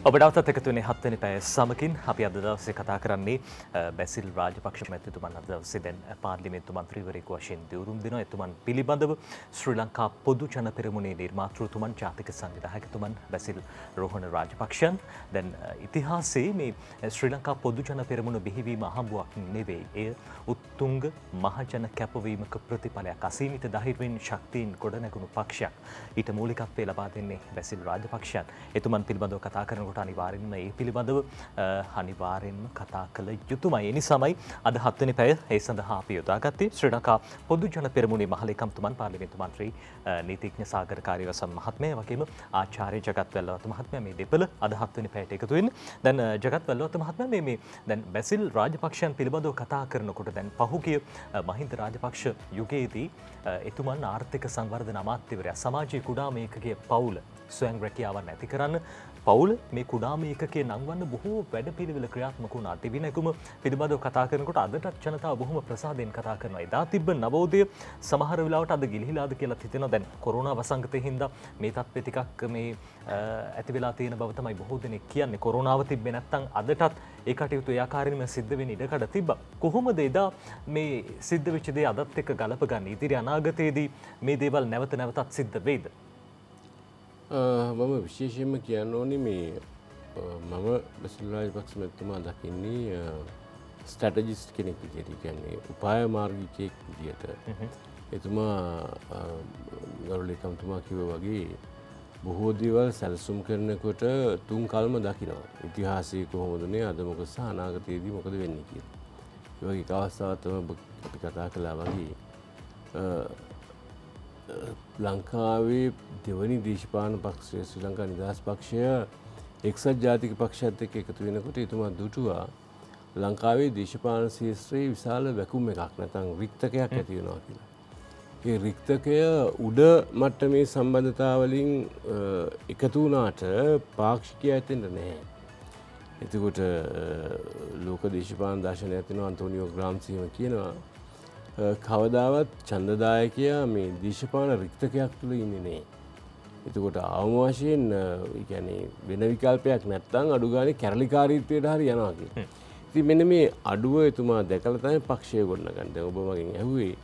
ඔබට අවතත් එකතු වෙන්නේ 7 වෙනි පැය සමකින් අපි අද දවසේ කතා කරන්නේ බැසිල් රාජපක්ෂ මැතිතුමන් අද දවසේ දැන් පාර්ලිමේන්තු මන්ත්‍රීවරයෙකු වශයෙන් දිවුරුම් දෙනවා. එතුමන් පිළිබඳව ශ්‍රී ලංකා පොදු ජන පෙරමුණේ නිර්මාතෘතුමන් ජාතික සංවිධායකතුමන් බැසිල් රෝහණ රාජපක්ෂන් දැන් ඉතිහාසයේ මේ ශ්‍රී ලංකා පොදු ජන පෙරමුණ බිහිවීම අහඹුවක් නෙවෙයි. එය උත්තුංග මහජන කැපවීමක ප්‍රතිඵලයක්. අසීමිත ධෛර්යයෙන් ශක්තියෙන් ගොඩනැගුණු පක්ෂයක්. ඊට මූලිකත්වය ලබා දෙන්නේ බැසිල් රාජපක්ෂන්. එතුමන් පිළිබඳව කතා කරනකොට අනිවාර්යෙන්ම ඒ පිළිබඳව අනිවාර්යෙන්ම කතා කළ යුතුමයි. ඒ නිසාමයි අද 7 වෙනි පැය ඒ සඳහා අපි යොදාගත්තේ ශ්‍රී ලංකා පොදු ජන පෙරමුණේ මහලේකම්තුමන් පාර්ලිමේන්තු මන්ත්‍රී නීතිඥ සාගර කාර්යවසම් මහත්මයා වගේම ආචාර්ය ජගත් වැල්ලවත්ත මහත්මයා මේ දෙපළ අද 7 වෙනි පැයට එකතු වෙන්නේ. දැන් ජගත් වැල්ලවත්ත මහත්මයා මේ දැන් බැසිල් රාජපක්ෂයන් පිළිබඳව කතා කරනකොට දැන් පහුගිය මහින්ද රාජපක්ෂ යුගයේදී එතුමන් ආර්ථික සංවර්ධන අමාත්‍යවරයා සමාජයේ කුඩාම ඒකකයේ පවුල ස්වයං රැකියාවන් ඇති කරන්න පවුල මේ කුඩාම ඒකකයේ නංවන්න බොහෝ වැඩපිළිවෙල ක්‍රියාත්මක වුණා. ත්‍රිවිධ පිළිබඳව කතා කරනකොට අදටත් ජනතාව බොහොම ප්‍රසාදයෙන් කතා කරනවා. එදා තිබ්බ නවෝදය සමහර වෙලාවට අද ගිලිහිලාද කියලා හිතෙනවා. දැන් කොරෝනා වසංගතයේ හින්දා මේ තත්ත්වය ටිකක් මේ ඇති වෙලා තියෙන බව තමයි බොහෝ දෙනෙක් කියන්නේ. කොරෝනාව තිබ්බේ නැත්නම් අදටත් ඒ කටයුතු ඒ ආකාරයෙන්ම සිද්ධ වෙන්න ඉඩකඩ තිබ්බා. කොහොමද එදා මේ සිද්ධ වෙච්ච දේ අදත් එක්ක ගලප ගන්න? ඉදිරි අනාගතයේදී මේ දේවල් නැවත නැවතත් සිද්ධ වෙයිද? මම විශේෂයෙන්ම කියන්න ඕනේ මේ මම බැසිල් රාජපක්ෂ මැතිතුමා දකින්නේ ස්ට්‍රැටජිස්ට් කෙනෙක් විදියට. කියන්නේ උපාය මාර්ගිකයෙක් විදියට. එතුමා ගරු ලේකම්තුමා කිව්වා වගේ බොහෝ දේවල් සැලසුම් කරනකොට තුන් කල්ම දකිනවා. ඉතිහාසයේ කොහොමද මේ අද මොකද සහ අනාගතයේදී මොකද වෙන්නේ කියලා. ඒ වගේ එක අවස්ථාවක් තමයි අපි කතා කළා වගේ ලංකාවේ දෙවනි දේශපාලන පක්ෂය ශ්‍රී ලංකා නිදහස් පක්ෂය එක්සත් ජාතික පක්ෂයත් එක්ක එකතු වෙනකොට එතුමා දුටුවා ලංකාවේ දේශපාලන ශාස්ත්‍රයේ විශාල වැකුම් එකක් නැත්නම් රික්තකයක් ඇති වෙනවා කියලා. ඒ රික්තකය උඩ මට්ටමේ සම්බන්ධතාවලින් එකතු වුණාට පාක්ෂිකයා ඇතෙන්න නැහැ. එතකොට ලෝක දේශපාලන දර්ශනය ඇතිවෙනවා අන්තෝනියෝ ග්‍රාම්සිම කියනවා කවදාවත් ඡන්දදායකයා මේ දේශපාලන රික්තකයක් තුළ ඉන්නේ නැහැ. එතකොට අවම වශයෙන් කියන්නේ වෙන විකල්පයක් නැත්නම් අඩු ගානේ කැරලිකාරීත්වයට හරි යනවා කියලා. ඉතින් මෙන්න මේ අඩුව එතුමා දැකලා තමයි පක්ෂය ගොඩනගන්නේ. දැන් ඔබ මගෙන් ඇහුවේ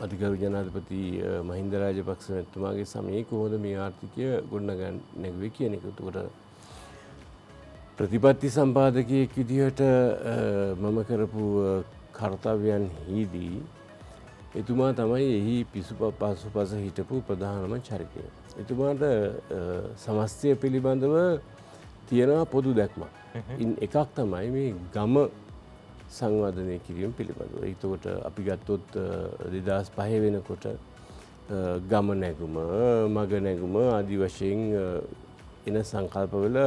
අධිකරු ජනාධිපති මහින්ද රාජපක්ෂ මැතිතුමාගේ සමයේ කොහොමද මේ ආර්ථිකය ගොඩනගන්නේ කියන එක. එතකොට ප්‍රතිපත්ති සම්පාදකයෙක් විදිහට මම කරපු කර්තව්‍යයන්හිදී එතුමා තමයි එහි පසුපස හිටපු ප්‍රධානම චරිතය. එතුමාට සමස්තය පිළිබඳව තියෙනවා පොදු දැක්මක්. ඉන් එකක් තමයි මේ ගම සංවර්ධනය කිරීම පිළිබඳව. ඒකට අපි ගත්තොත් 2005 වෙනකොට ගම නැගුම, මග නැගුම ආදී වශයෙන් එන සංකල්පවල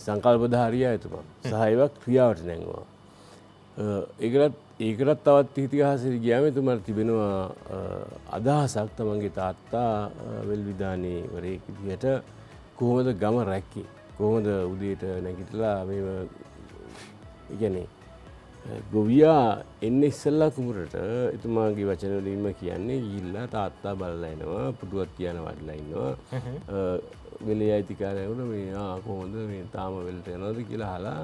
සංකල්පධාරියා එතුමා සහ ඒවා ක්‍රියාවට නැංගුවා. ඒකටත් තවත් ඉතිහාසෙට ගියාම එතුමාට තිබෙනවා අදහසක් තමන්ගේ තාත්තා වෙල්විදානේ වරයෙක් විදිහට කොහොමද ගම රැක්කේ, කොහොමද උදේට නැගිටලා මේව කියන්නේ ගොවියා එන්නේ ඉස්සෙල්ලා කුඹරට එතුමාගේ වචන වලින්ම කියන්නේ ගිහිල්ලා තාත්තා බලලා එනවා, පුටුවක් තියන වඩලා ඉන්නවා. වෙලේ අයිතිකාරයෙකුට මේ කොහොමද මේ තාම වෙලට යනවද කියලා අහලා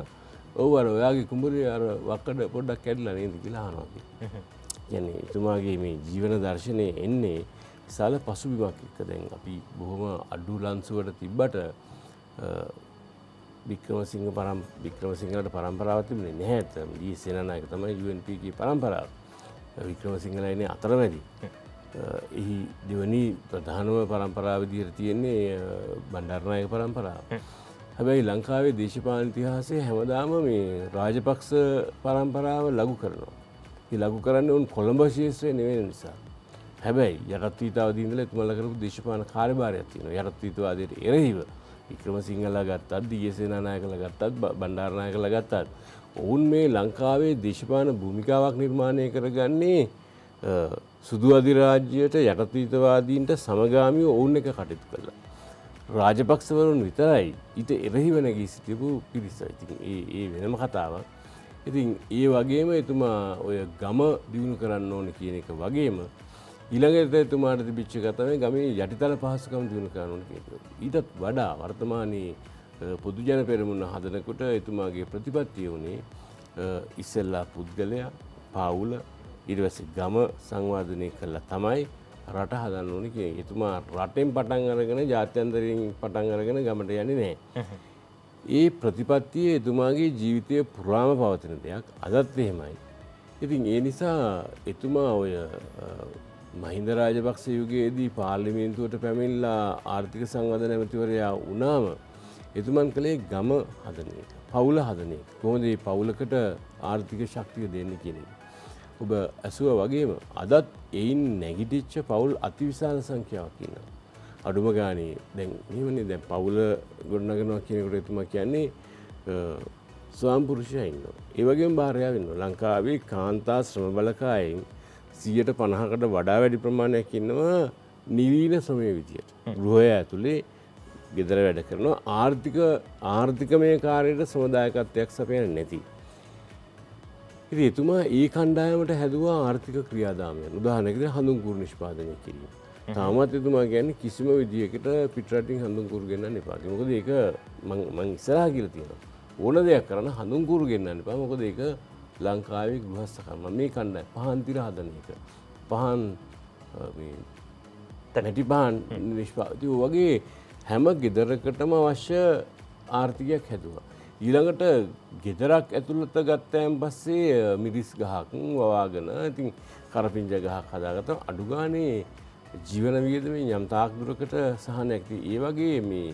ඔව් අර ඔයාගේ කුඹුරේ අර වක්කඩ පොඩ්ඩක් කැඩලා නේද කියලා අහනවා. කියන්නේ එතුමාගේ මේ ජීවන දර්ශනයේ එන්නේ විශාල පසුබිමක් එක්ක. දැන් අපි බොහොම අඩු ලන්සුවට තිබ්බට වික්‍රමසිංහලට පරම්පරාවක් තිබුණේ නැහැ. දී සේනානායක තමයි UNP ගේ පරම්පරාව. වික්‍රමසිංහලයිනේ අතරමැදි. එහි දෙවනි ප්‍රධානම පරම්පරාව විදිහට තියෙන්නේ බණ්ඩාරනායක පරම්පරාව. හැබැයි ලංකාවේ දේශපාලන ඉතිහාසයේ හැමදාම මේ රාජපක්ෂ පරම්පරාව ලඝු කරනවා. ඒ ලඝු කරන්නේ උන් කොළඹ ශාස්ත්‍රයේ නෙවෙයි නිසා. හැබැයි යටත් වීතාවදී ඉඳලා එතුමාලා කරපු දේශපාලන කාර්යභාරයක් තියෙනවා. යටත් වීතවාදයට එරෙහිව වික්‍රමසිංහලා ගත්තත්, දී.එස්.සේනානායකලා ගත්තත්, බණ්ඩාරනායකලා ගත්තත් ඔවුන් මේ ලංකාවේ දේශපාලන භූමිකාවක් නිර්මාණය කරගන්නේ සුදු අධිරාජ්‍යයට යටත්වීතවාදීන්ට සමගාමීව ඔවුන් එක කටයුතු කළා. රාජපක්ෂවරුන් විතරයි ඊට එරෙහිව නැගී සිටපු පිරිස. ඉතින් ඒ වෙනම කතාවක්. ඉතින් ඒ වගේම එතුමා ඔය ගම දියුණු කරන්න ඕනේ කියන එක වගේම ඊළඟට එතුමාට තිබිච්ච එක තමයි ගමේ යටිතල පහසුකම් දිනු කරන ඕන කියලා. ඊටත් වඩා වර්තමානයේ පොදු ජන පෙරමුණ හදනකොට එතුමාගේ ප්‍රතිපත්තිය උනේ ඉස්සෙල්ලා පුද්ගලයා, පවුල, ඊට පස්සේ ගම සංවර්ධනය කළා තමයි රට හදන්න ඕනේ කියලා. එතුමා රටෙන් පටන් අරගෙන ජාත්‍යන්තරයෙන් පටන් අරගෙන ගමට යන්නේ නැහැ. ඒ ප්‍රතිපත්තිය එතුමාගේ ජීවිතය පුරාම පවතින දෙයක්. අදත් එහෙමයි. ඉතින් ඒ නිසා එතුමා ඔය මහින්ද රාජපක්ෂ යුගයේදී පාර්ලිමේන්තුවට පැමිණලා ආර්ථික සංවර්ධන ඇමතිවරයා වුණාම එතුමන් කළේ ගම හදන එක, පවුල හදන එක. කොහොමද මේ පවුලකට ආර්ථික ශක්තිය දෙන්නේ කියන එක. ඔබ ඇසුවා වගේම අදත් එයින් නැගිටිච්ච පවුල් අතිවිශාල සංඛ්‍යාවක් ඉන්නවා. අඩුම ගානේ දැන් මෙහෙමනේ දැන් පවුල ගොඩනගනවා කියනකොට එතුමා කියන්නේ ස්වාමිපුරුෂයා ඉන්නවා. ඒ වගේම භාර්යාව ඉන්නවා. ලංකාවේ කාන්තා ශ්‍රම බලකායෙන් 50%කට වඩා වැඩි ප්‍රමාණයක් ඉන්නවා නිලීන ශ්‍රමයේ විදියට. ගෘහය ඇතුලේ ගෙදර වැඩ කරනවා ආර්ථිකමය කාර්යයට සමුදායකත්වයක් සපයන්නේ නැති. ඉතින් එතුමා ඒ කණ්ඩායමට හැදුවා ආර්ථික ක්‍රියාදාමයන්. උදාහරණයකට හඳුන්කුරු නිෂ්පාදනය කිරීම. තාමත් එතුමා කියන්නේ කිසිම විදියකට පිටරටින් හඳුන්කුරු ගෙන්නන්න එපා. මොකද ඒක මං ඉස්සරහා කියලා තියෙනවා. ඕන දෙයක් කරන්න හඳුන්කුරු ගෙන්නන්න එපා. මොකද ඒක ලංකාවේ ගෘහස්ත කර්ම මේ කණ්ඩායම පහන් තිර හදන එක. පහන් මේ තැනටි පහන් නිෂ්පාදනය වගේ හැම ගෙදරකටම අවශ්‍ය ආර්ථිකයක් හැදුවා. ඊළඟට ගෙදරක් ඇතුළත ගත්තයන් පස්සේ මිරිස් ගහක් වවාගෙන ඉතින් කරපිංච ගහක් හදාගත්තා. අඩු ගානේ ජීවන වියදමෙන් යම් තාක් දුරකට සහනයක් තියෙයි. ඒ වගේ මේ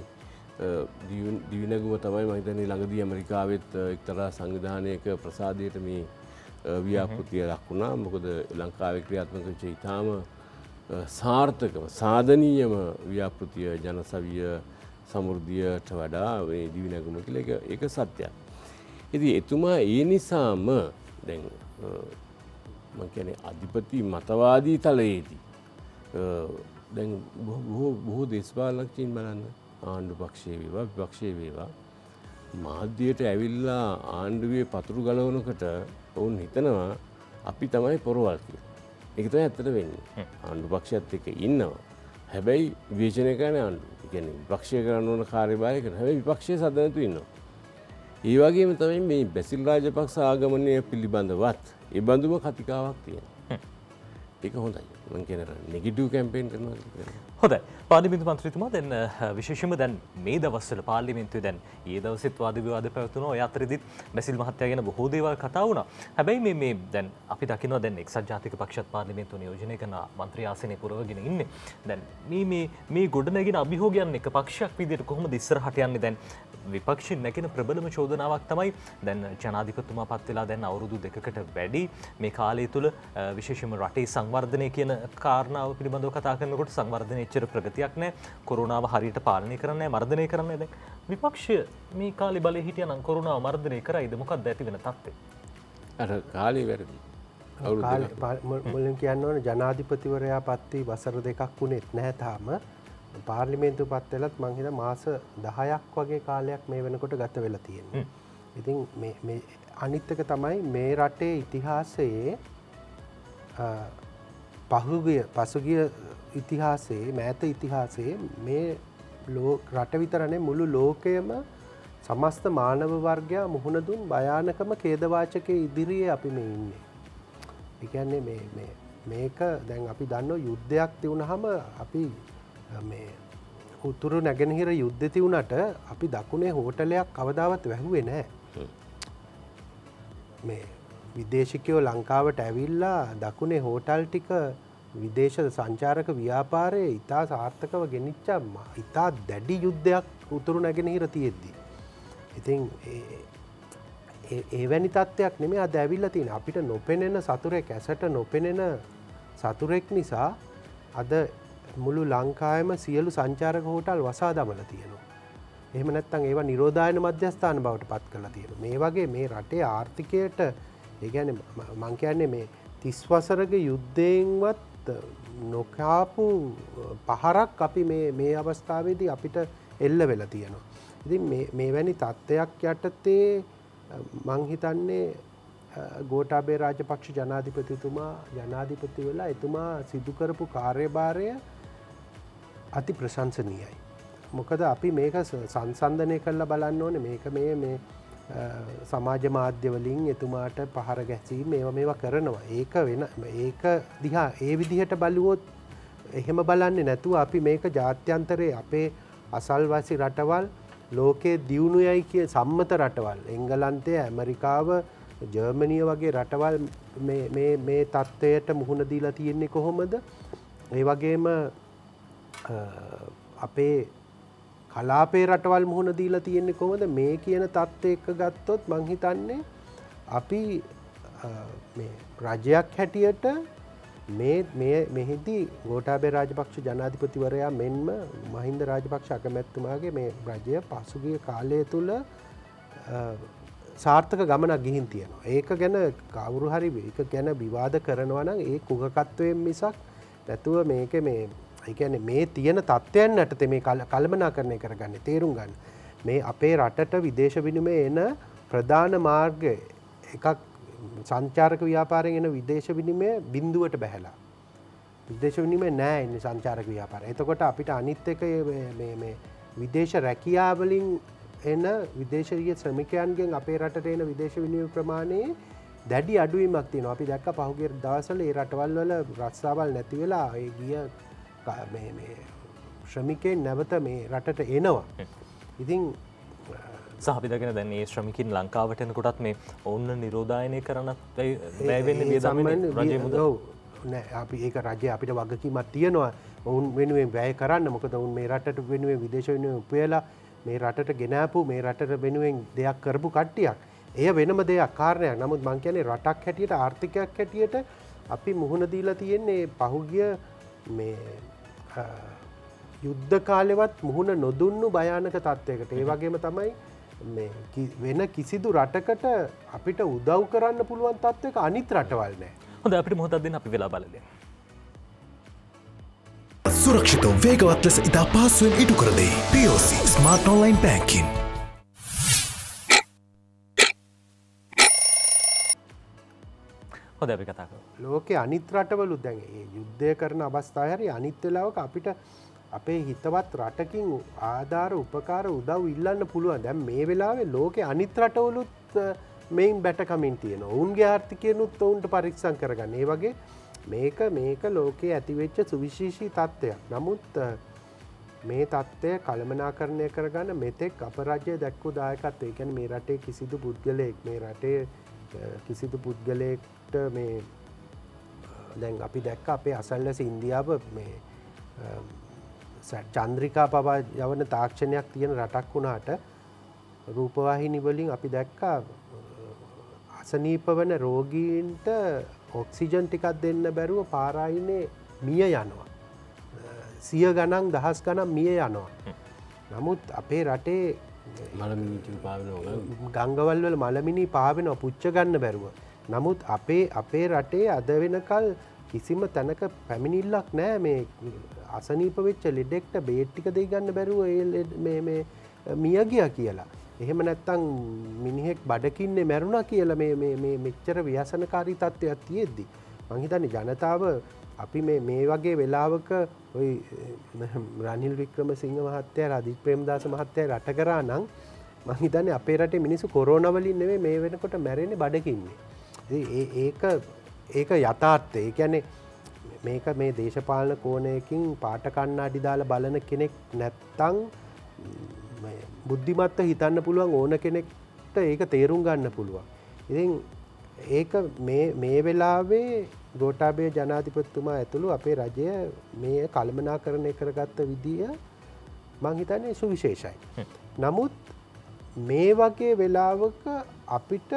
දිවිනැගුම තමයි මම හිතන්නේ ළඟදී ඇමරිකාවෙත් එක්තරා සංවිධානයක ප්‍රසාදයට මේ ව්‍යාපෘතිය ලක්ුණා. මොකද ලංකාවේ ක්‍රියාත්මක වෙච්ච ඉතාම සාර්ථකව සාධනීයම ව්‍යාපෘතිය ජනසවිය සමෘද්ධියට වඩා මේ දිවිනැගුම කියලා ඒක සත්‍යයක්. ඉතින් එතුමා ඒ නිසාම දැන් මම කියන්නේ අධිපති මතවාදී තලයේදී දැන් බොහෝ දේශපාලනඥයින් බලන්න ආණ්ඩු පක්ෂයේ වේවා විපක්ෂයේ වේවා මාධ්‍යයට ඇවිල්ලා ආණ්ඩුවේ පතුරු ගලවනකොට වුන් හිතනවා අපි තමයි පොරවල් කියලා. ඒක තමයි ඇත්තට වෙන්නේ. ආණ්ඩු පක්ෂයත් එක්ක ඉන්නවා. හැබැයි විවේචනය කරන ආණ්ඩුව. ඒ කියන්නේ විපක්ෂය කරන ඕන කාර්යභාරය කරන. හැබැයි විපක්ෂයේ සදනතු ඉන්නවා. ඒ වගේම තමයි මේ බැසිල් රාජපක්ෂ ආගමනය පිළිබඳවත් ඒ බඳුම කතිකාවක් තියෙනවා. ඒක හොඳයි. මම කියන නෙගටිව් කැම්පේන් කරනවා කියන්නේ. හොඳයි. පාර්ලිමේන්තු මන්ත්‍රීතුමා දැන් විශේෂයෙන්ම දැන් මේ දවස්වල පාර්ලිමේන්තුවේ දැන් ඊයේ දවසෙත් වාද විවාද පැවතුණා. ඔය අතරෙදිත් බැසිල් මහත්තයා ගැන බොහෝ දේවල් කතා වුණා. හැබැයි මේ දැන් අපි දකිනවා දැන් එක්සත් ජාතික පක්ෂත් පාර්ලිමේන්තුව නියෝජනය කරන මන්ත්‍රී ආසනය පුරවගෙන ඉන්නේ. දැන් මේ ගොඩනැගෙන අභියෝගයන් එක පක්ෂයක් විදිහට කොහොමද ඉස්සරහට යන්නේ? දැන් විපක්ෂයෙන් නැගෙන ප්‍රබලම චෝදනාවක් තමයි දැන් ජනාධිපතිතුමා පත් වෙලා දැන් අවුරුදු 2කට වැඩි මේ කාලය තුල විශේෂයෙන්ම රටේ සංවර්ධනය කියන කාරණාව පිළිබඳව කතා කරනකොට සංවර්ධනයේ එච්චර ප්‍රගතියක් නැහැ. කොරෝනාව හරියට පාලනය කරන්නේ නැහැ, මර්ධනය කරන්නේ නැහැ. දැන් විපක්ෂය මේ කාලේ බලේ හිටියනම් කොරෝනාව මර්ධනය කරයිද? මොකක්ද ඇති වෙන තත්ත්වය? අර කාලේ වැරදි. මුලින් කියන්න ඕනේ ජනාධිපතිවරයා පත් වී වසර 2ක් වුණෙත් නැහැ තාම. පාර්ලිමේන්තුව පත් වෙලත් මං හිතා මාස 10ක් වගේ කාලයක් මේ වෙනකොට ගත වෙලා තියෙනවා. ඉතින් මේ අනිත් එක තමයි මේ රටේ ඉතිහාසයේ පසුගිය ඉතිහාසයේ මෑත ඉතිහාසයේ මේ රට විතරනේ මුළු ලෝකයේම සමස්ත මානව වර්ගයා මුහුණ දුන් භයානකම ඛේදවාචකයේ ඉදිරියේ අපි මේ ඉන්නේ. ඒ කියන්නේ මේක දැන් අපි දන්නෝ යුද්ධයක් තියුණාම අපි මේ උතුරු නැගෙනහිර යුද්ධ තියුණාට අපි දකුණේ හෝටලයක් කවදාවත් වැහුවේ නැහැ. මේ විදේශිකයෝ ලංකාවට ඇවිල්ලා දකුණේ හෝටල් ටික විදේශ සංචාරක ව්‍යාපාරයේ ඉතා සාර්ථකව ගෙනිච්ච ඉතා දැඩි යුද්ධයක් උතුරු නැගෙනහිර තියෙද්දී. ඉතින් එවැනි තත්ත්වයක් නෙමෙයි අද ඇවිල්ලා තියෙන්නේ. අපිට නොපෙනෙන සතුරෙක් ඇසට නොපෙනෙන සතුරෙක් නිසා අද මුළු ලංකාවේම සියලු සංචාරක හෝටල් වසා දමලා තියෙනවා. එහෙම නැත්නම් ඒවා නිරෝධායන මධ්‍යස්ථාන බවට පත් කරලා තියෙනවා. මේ වගේ මේ රටේ ආර්ථිකයට ඒ කියන්නේ මං කියන්නේ මේ 30 වසරක යුද්ධයෙන්වත් නොකාපු පහරක් අපි මේ අවස්ථාවේදී අපිට එල්ල වෙලා තියෙනවා. ඉතින් මේ වැනි තත්ත්වයක් යටතේ මං හිතන්නේ ගෝඨාභය රාජපක්ෂ ජනාධිපතිතුමා ජනාධිපති වෙලා එතුමා සිදු කරපු කාර්යභාරය අති ප්‍රශංසනීයයි. මොකද අපි මේක සංසන්දනය කරලා බලන්න ඕනේ මේක මේ සමාජ මාධ්‍ය වලින් එතුමාට පහර ගැසීම මේවා කරනවා. ඒක වෙන ඒක දිහා ඒ විදිහට බලුවොත් එහෙම බලන්නේ නැතුව අපි මේක ජාත්‍යන්තරයේ අපේ අසල්වාසී රටවල් ලෝකයේ දියුණුවයි කිය සම්මත රටවල් එංගලන්තය ඇමරිකාව ජර්මනිය වගේ රටවල් මේ තත්ත්වයට මුහුණ දීලා තියෙන්නේ කොහොමද? ඒ වගේම අපේ කලාපේ රටවල් මුහුණ දීලා තියෙන්නේ කොහොමද? මේ කියන තත්ත්වය එක්ක ගත්තොත් මං හිතන්නේ අපි මේ රජයක් හැටියට මෙහිදී ගෝඨාභය රාජපක්ෂ ජනාධිපතිවරයා මෙන්ම මහින්ද රාජපක්ෂ අගමැතිතුමාගේ මේ රජය පසුගිය කාලය තුල සාර්ථක ගමනක් ගිහින් තියෙනවා. ඒක ගැන කවුරු හරි ඒක ගැන විවාද කරනවා නම් ඒ කුහකත්වයෙන් මිසක් නැතුව මේක මේ ඒ කියන්නේ මේ තියෙන තත්ත්වයන් යටතේ මේ කළමනාකරණය කරගන්න තේරුම් ගන්න. මේ අපේ රටට විදේශ විනිමය එන ප්‍රධාන මාර්ග එකක් සංචාරක ව්‍යාපාරයෙන් එන විදේශ විනිමය බිඳුවට බැහැලා. විදේශ විනිමය නෑ ඉන්නේ සංචාරක ව්‍යාපාරය. එතකොට අපිට අනිත් එක මේ විදේශ රැකියාව වලින් එන විදේශීය ශ්‍රමිකයන්ගෙන් අපේ රටට එන විදේශ විනිමය ප්‍රමාණයේ දැඩි අඩුවීමක් තියෙනවා. අපි දැක්ක පහුගිය දවස්වල ඒ රටවල් වල රස්සාවල් නැති වෙලා ඒ ගිය මේ ශ්‍රමිකයන් නැවත මේ රටට එනවා. ඉතින් සහවිදගෙන දැන් ඒ ශ්‍රමිකින් ලංකාවට එනකොටත් මේ ඔවුන් නිරෝධායනය කරන්නත් බැය වෙන්නේ වියදමින් රජයේ මුදල්. නෑ අපි ඒක රජය අපිට වගකීමක් තියෙනවා ඔවුන් වෙනුවෙන් වැය කරන්න. මොකද ඔවුන් මේ රටට වෙනුවෙන් විදේශ වෙනුවෙන් උපයලා මේ රටට ගෙනාපු මේ රටට වෙනුවෙන් දෙයක් කරපු කට්ටියක්. එය වෙනම දෙයක් කාරණයක්. නමුත් මං කියන්නේ රටක් හැටියට ආර්ථිකයක් හැටියට අපි මුහුණ දීලා තියෙන්නේ පහුගිය මේ යුද්ධ කාලෙවත් මුහුණ නොදුන්නු භයානක තත්ත්වයකට. ඒ වගේම තමයි මේ වෙන කිසිදු රටකට අපිට උදව් කරන්න පුළුවන් තත්ත්වයක අනිත් රටවල් නැහැ. හොඳයි අපිට මොහොතක් දෙන්න අපි වෙලා බලමු. සුරක්ෂිතව වේගවත් ලෙස ඉතා පහසුවෙන් ඉටු කර දෙයි. POC Smart Online Banking. හොඳයි අපි කතා කරමු. ලෝකේ අනිත් රටවලුත් දැන් මේ යුද්ධය කරන අවස්ථාවේ හරි අනිත් වෙලාවක අපිට අපේ හිතවත් රටකින් ආධාර උපකාර උදව් ඉල්ලන්න පුළුවන්. දැන් මේ වෙලාවේ ලෝකේ අනිත් රටවලුත් මේන් බැටකමින් තියෙනවා. ඔවුන්ගේ ආර්ථිකයනුත් ඔවුන්ට පරීක්ෂා කරගන්න. ඒ වගේ මේක ලෝකයේ ඇතිවෙච්ච සුවිශේෂී තත්ත්වයක්. නමුත් මේ තත්ත්වය කළමනාකරණය කරගන්න මෙතෙක් අප රජය දැක්වූ දායකත්වය. ඒ කියන්නේ මේ රටේ කිසිදු පුද්ගලයෙක්ට මේ දැන් අපි දැක්ක අපේ අසල්වැසි ඉන්දියාව මේ චන්ද්‍රිකා පවා යවන තාක්ෂණයක් තියෙන රටක් වුණාට රූපවාහිනි වලින් අපි දැක්කා අසනීප වන රෝගීන්ට ඔක්සිජන් ටිකක් දෙන්න බැරුව පාරායිනේ මිය යනවා. 100 ගණන් දහස් ගණන් මිය යනවා. නමුත් අපේ රටේ මලමිනි පාවෙනවා. ගංගවල් වල මලමිනි පාවෙනවා පුච්ච ගන්න බැරුව. නමුත් අපේ රටේ අද වෙනකල් කිසිම තැනක පැමිණිල්ලක් නැහැ මේ අසනීප වෙච්ච ලෙඩෙක්ට බේත් ටික දෙයි ගන්න බැරුව මේ මිය ගියා කියලා. එහෙම නැත්තම් මිනිහෙක් බඩකින්නේ මැරුණා කියලා මේ මෙච්චර ව්‍යසනකාරී තත්ත්වයක් තියෙද්දි මං හිතන්නේ ජනතාව අපි මේ වගේ වෙලාවක ওই රනිල් වික්‍රමසිංහ මහත්තයා රාජිත් ප්‍රේමදාස මහත්තයා රට කරා නම් මං හිතන්නේ අපේ රටේ මිනිස්සු කොරෝනා වලින් නෙමෙයි මේ වෙනකොට මැරෙන්නේ බඩකින්නේ. ඒක යථාර්ථය. ඒ කියන්නේ මේක මේ දේශපාලන කෝණයකින් පාට කණ්ණාඩි දාලා බලන කෙනෙක් නැත්තම් බුද්ධිමත්ව හිතන්න පුළුවන් ඕන කෙනෙක්ට ඒක තේරුම් ගන්න පුළුවන්. ඉතින් ඒක මේ වෙලාවේ ගෝඨාභය ජනාධිපතිතුමා ඇතුළු අපේ රජය මේ කළමනාකරණය කරගත්ත විදිය මං හිතන්නේ සුවිශේෂයි. නමුත් මේ වගේ වෙලාවක අපිට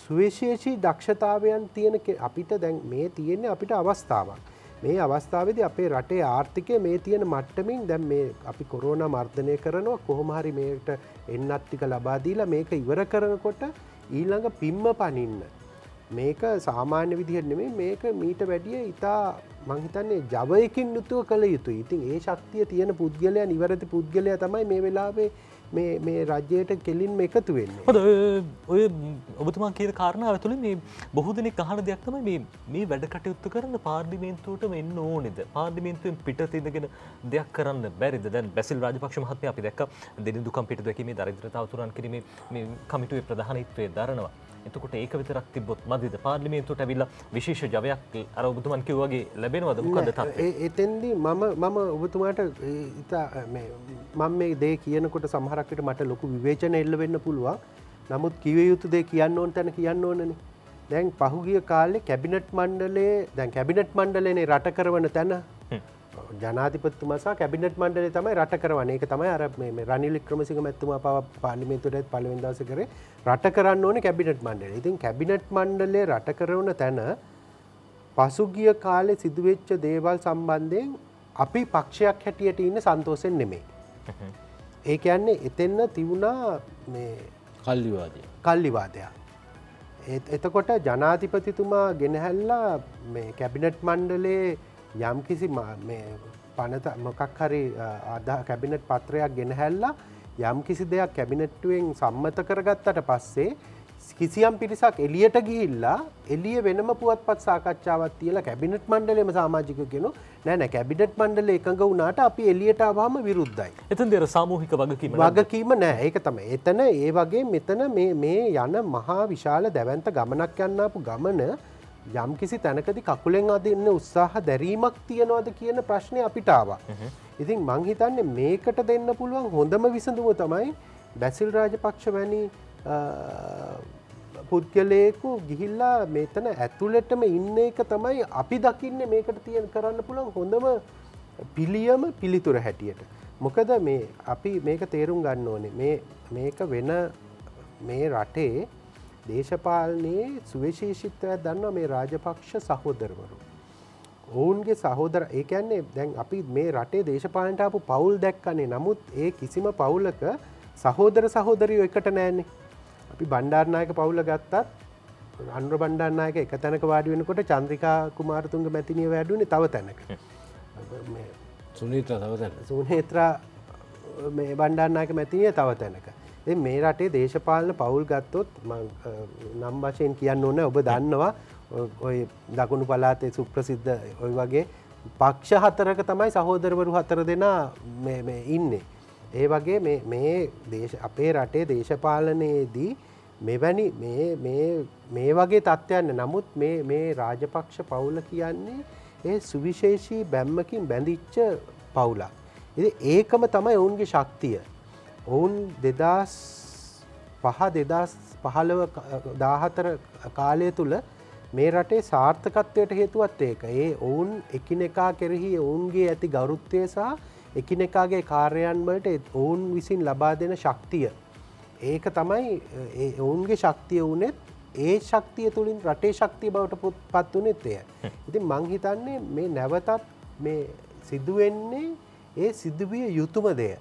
සුවිශේෂී දක්ෂතාවයන් තියෙන අපිට දැන් මේ තියෙන්නේ අපිට අවස්ථාවක්. මේ අවස්ථාවේදී අපේ රටේ ආර්ථිකය මේ තියෙන මට්ටමින් දැන් මේ අපි කොරෝනා මර්ධනය කරනවා කොහොම හරි මේකට එන්නත් ටික ලබා දීලා මේක ඉවර කරනකොට ඊළඟ පිම්ම පනින්න මේක සාමාන්‍ය විදිහට නෙමෙයි මේක මීට වැඩිය ඉතා මං හිතන්නේ ජවයකින් යුතුව කළ යුතුයි. ඉතින් ඒ ශක්තිය තියෙන පුද්ගලයා නිවැරදි පුද්ගලයා තමයි මේ වෙලාවේ මේ රජයට කෙලින්ම එකතු වෙන්නේ. හොඳ ඔය ඔබතුමා කියන කාරණාව ඇතුළේ මේ බොහෝ දෙනෙක් අහන දෙයක් තමයි මේ වැඩ කටයුතු කරන පාර්ලිමේන්තුවටම එන්න ඕනේද? පාර්ලිමේන්තුවෙන් පිටත ඉඳගෙන දෙයක් කරන්න බැරිද? දැන් බැසිල් රාජපක්ෂ මහත්මයා අපි දැක්ක දිනිඳුකම් පිටු දැකීමේ දරිද්‍රතාව තුරන් කිරීමේ මේ කමිටුවේ ප්‍රධානීත්වයේ දරනවා. එතකොට ඒක විතරක් තිබ්බොත් මදිද? පාර්ලිමේන්තුවට ඇවිල්ලා විශේෂ ජවයක් අර ඔබතුමන් කිව්වා වගේ ලැබෙනවද? මොකද තත්ත්වය? එතෙන්දී මම ඔබතුමාට මම මේ දේ කියනකොට සමහරක් විට මට ලොකු විවේචන එල්ල වෙන්න පුළුවන්. නමුත් කිව යුතු දේ කියන්න ඕන තැන කියන්න ඕනනේ. දැන් පහුගිය කාලේ කැබිනට් මණ්ඩලයේ දැන් කැබිනට් මණ්ඩලයනේ රට කරවන තැන ජනාධිපතිතුමා සහ කැබිනට් මණ්ඩලය තමයි රට කරවන්නේ. ඒක තමයි අර මේ රනිල් වික්‍රමසිංහ මැතිතුමා පාර්ලිමේන්තුවට පළවෙනි දවසේ කරේ රට කරන්න ඕනේ කැබිනට් මණ්ඩලය. ඉතින් කැබිනට් මණ්ඩලය රට කරවන තැන පසුගිය කාලේ සිදුවෙච්ච දේවල් සම්බන්ධයෙන් අපි පක්ෂයක් හැටියට ඉන්න සන්තෝෂෙන් නෙමෙයි. ඒ කියන්නේ එතෙන්න තිබුණා මේ කල්ලිවාදයක්. එතකොට ජනාධිපතිතුමා ගෙනහැල්ලා මේ කැබිනට් මණ්ඩලයේ යම්කිසි මේ පනත මොකක් හරි කැබිනට් පත්‍රයක් ගෙනහැල්ලා යම්කිසි දෙයක් කැබිනට්ටුවෙන් සම්මත කරගත්තට පස්සේ කිසියම් පිරිසක් එළියට ගිහිල්ලා එළිය වෙනම පුවත්පත් සාකච්ඡාවක් තියලා කැබිනට් මණ්ඩලයේම සමාජිකයෝ කියනවා නෑ කැබිනට් මණ්ඩලය එකඟ වුණාට අපි එළියට ආවම විරුද්ධයි. එතෙන්දී අර සාමූහික වගකීම නෑ. ඒක තමයි. එතන ඒ වගේ මෙතන මේ යන මහා විශාල දැවැන්ත ගමනක් යන්න ආපු ගමන යම්කිසි තැනකදී කකුලෙන් අදින්න උත්සාහ දැරීමක් තියනවාද කියන ප්‍රශ්නේ අපිට ආවා. ඉතින් මං හිතන්නේ මේකට දෙන්න පුළුවන් හොඳම විසඳුම තමයි බැසිල් රාජපක්ෂ වැනි පුද්ගලයෙකු ගිහිල්ලා මෙතන ඇතුළටම ඉන්න එක තමයි අපි දකින්නේ මේකට කරන්න පුළුවන් හොඳම පිළිතුර හැටියට. මොකද මේ අපි මේක තේරුම් ගන්න ඕනේ මේක වෙන මේ රටේ දේශපාලනයේ සුවිශේෂීත්වයක් දන්නවා මේ රාජපක්ෂ සහෝදරවරු. ඔවුන්ගේ සහෝදර ඒ කියන්නේ දැන් අපි මේ රටේ දේශපාලනට ආපු පවුල් දැක්කනේ. නමුත් ඒ කිසිම පවුලක සහෝදර සහෝදරියෝ එකට නැන්නේ. අපි බණ්ඩාරනායක පවුල ගත්තත් අනුර බණ්ඩාරනායක එක තැනක වාඩි වෙනකොට චන්ද්‍රිකා කුමාරතුංග මැතිණිය වැඩුණේ තව තැනක. සුනේත්‍රා මේ බණ්ඩාරනායක මැතිණිය තව තැනක. ඉතින් මේ රටේ දේශපාලන පවුල් ගත්තොත් නම් වශයෙන් කියන්න ඕන ඔබ දන්නවා ඔය දකුණු පළාතේ සුප්‍රසිද්ධ ඔය වගේ පක්ෂ හතරක තමයි සහෝදරවරු හතර දෙනා මේ ඉන්නේ. ඒ වගේ මේ අපේ රටේ දේශපාලනයේදී මෙවැනි මේ වගේ තත්ත්වයන් නමුත් මේ රාජපක්ෂ පවුල කියන්නේ ඒ සුවිශේෂී බැම්මකින් බැඳිච්ච පවුලක්. ඉතින් ඒකම තමයි ඔවුන්ගේ ශක්තිය. ඔවුන් 2005-2014 කාලය තුල මේ රටේ සාර්ථකත්වයට හේතුවත් ඒක. ඒ ඔවුන් එකිනෙකා කෙරෙහි ඔවුන්ගේ ඇති ගෞරවය සහ එකිනෙකාගේ කාර්යයන් වලට ඔවුන් විසින් ලබා දෙන ශක්තිය. ඒක තමයි ඔවුන්ගේ ශක්තිය වුණෙත් ඒ ශක්තිය තුළින් රටේ ශක්තිය බවට පත් වුණෙත් එය. ඉතින් මං හිතන්නේ මේ නැවතත් මේ සිදුවෙන්නේ ඒ සිදුවිය යුතුම දෙය.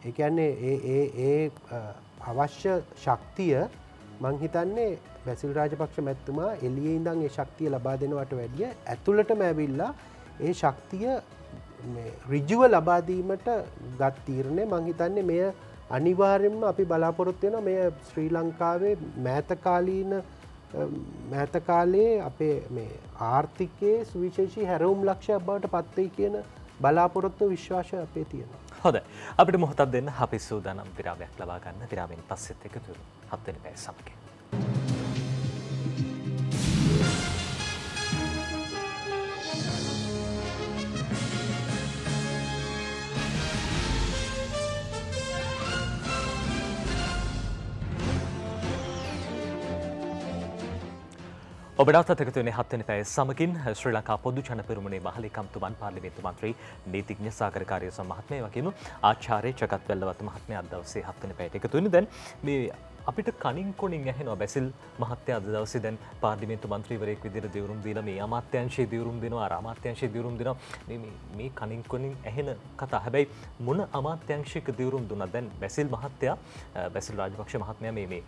ඒ කියන්නේ ඒ අවශ්‍ය ශක්තිය මං හිතන්නේ බැසිල් රාජපක්ෂ මැතිතුමා එළියේ ඉඳන් ඒ ශක්තිය ලබා දෙනවට වැඩිය ඇතුළටම ඇවිල්ලා ඒ ශක්තිය ඍජුව ලබා දීමට ගත් තීරණය මං හිතන්නේ මෙය අනිවාර්යයෙන්ම අපි බලාපොරොත්තු වෙනවා මෙය ශ්‍රී ලංකාවේ මෑත කාලයේ අපේ මේ ආර්ථිකයේ සුවිශේෂී හැරවුම් ලක්ෂයක් බවට පත් වෙයි කියන බලාපොරොත්තු විශ්වාසය අපේ තියෙනවා. හොඳයි. අපිට මොහොතක් දෙන්න අපි සූදානම් විරාමයක් ලබා ගන්න. විරාමයෙන් පස්සෙත් එකතු වෙමු. 7 වෙනි පැය සමගින්. ඔබට එකතු වෙන්නේ 7 වෙනි පැය සමගින් ශ්‍රී ලංකා පොදු ජන පෙරමුණේ මහලේකම්තුමන් පාර්ලිමේන්තු මන්ත්‍රී නීතිඥ සාගර කාර්යසම් මහත්මයා වගේම ආචාර්ය ජගත් වැල්ලවත්ත මහත්මයා අද දවසේ 7 වෙනි පැයට එකතු වෙන්නේ. දැන් මේ අපිට කණින් කොණින් ඇහෙනවා බැසිල් මහත්තයා අද දවසේ දැන් පාර්ලිමේන්තු මන්ත්‍රීවරයෙක් විදිහට දිවුරුම් දීලා මේ අමාත්‍යාංශයේ දිවුරුම් දෙනවා අර අමාත්‍යාංශයේ දිවුරුම් දෙනවා මේ කණින් කොණින් ඇහෙන කතා. හැබැයි මොන අමාත්‍යාංශයක දිවුරුම් දුන්නත් දැන් බැසිල් මහත්තයා බැසිල් රාජපක්ෂ මහත්මයා මේ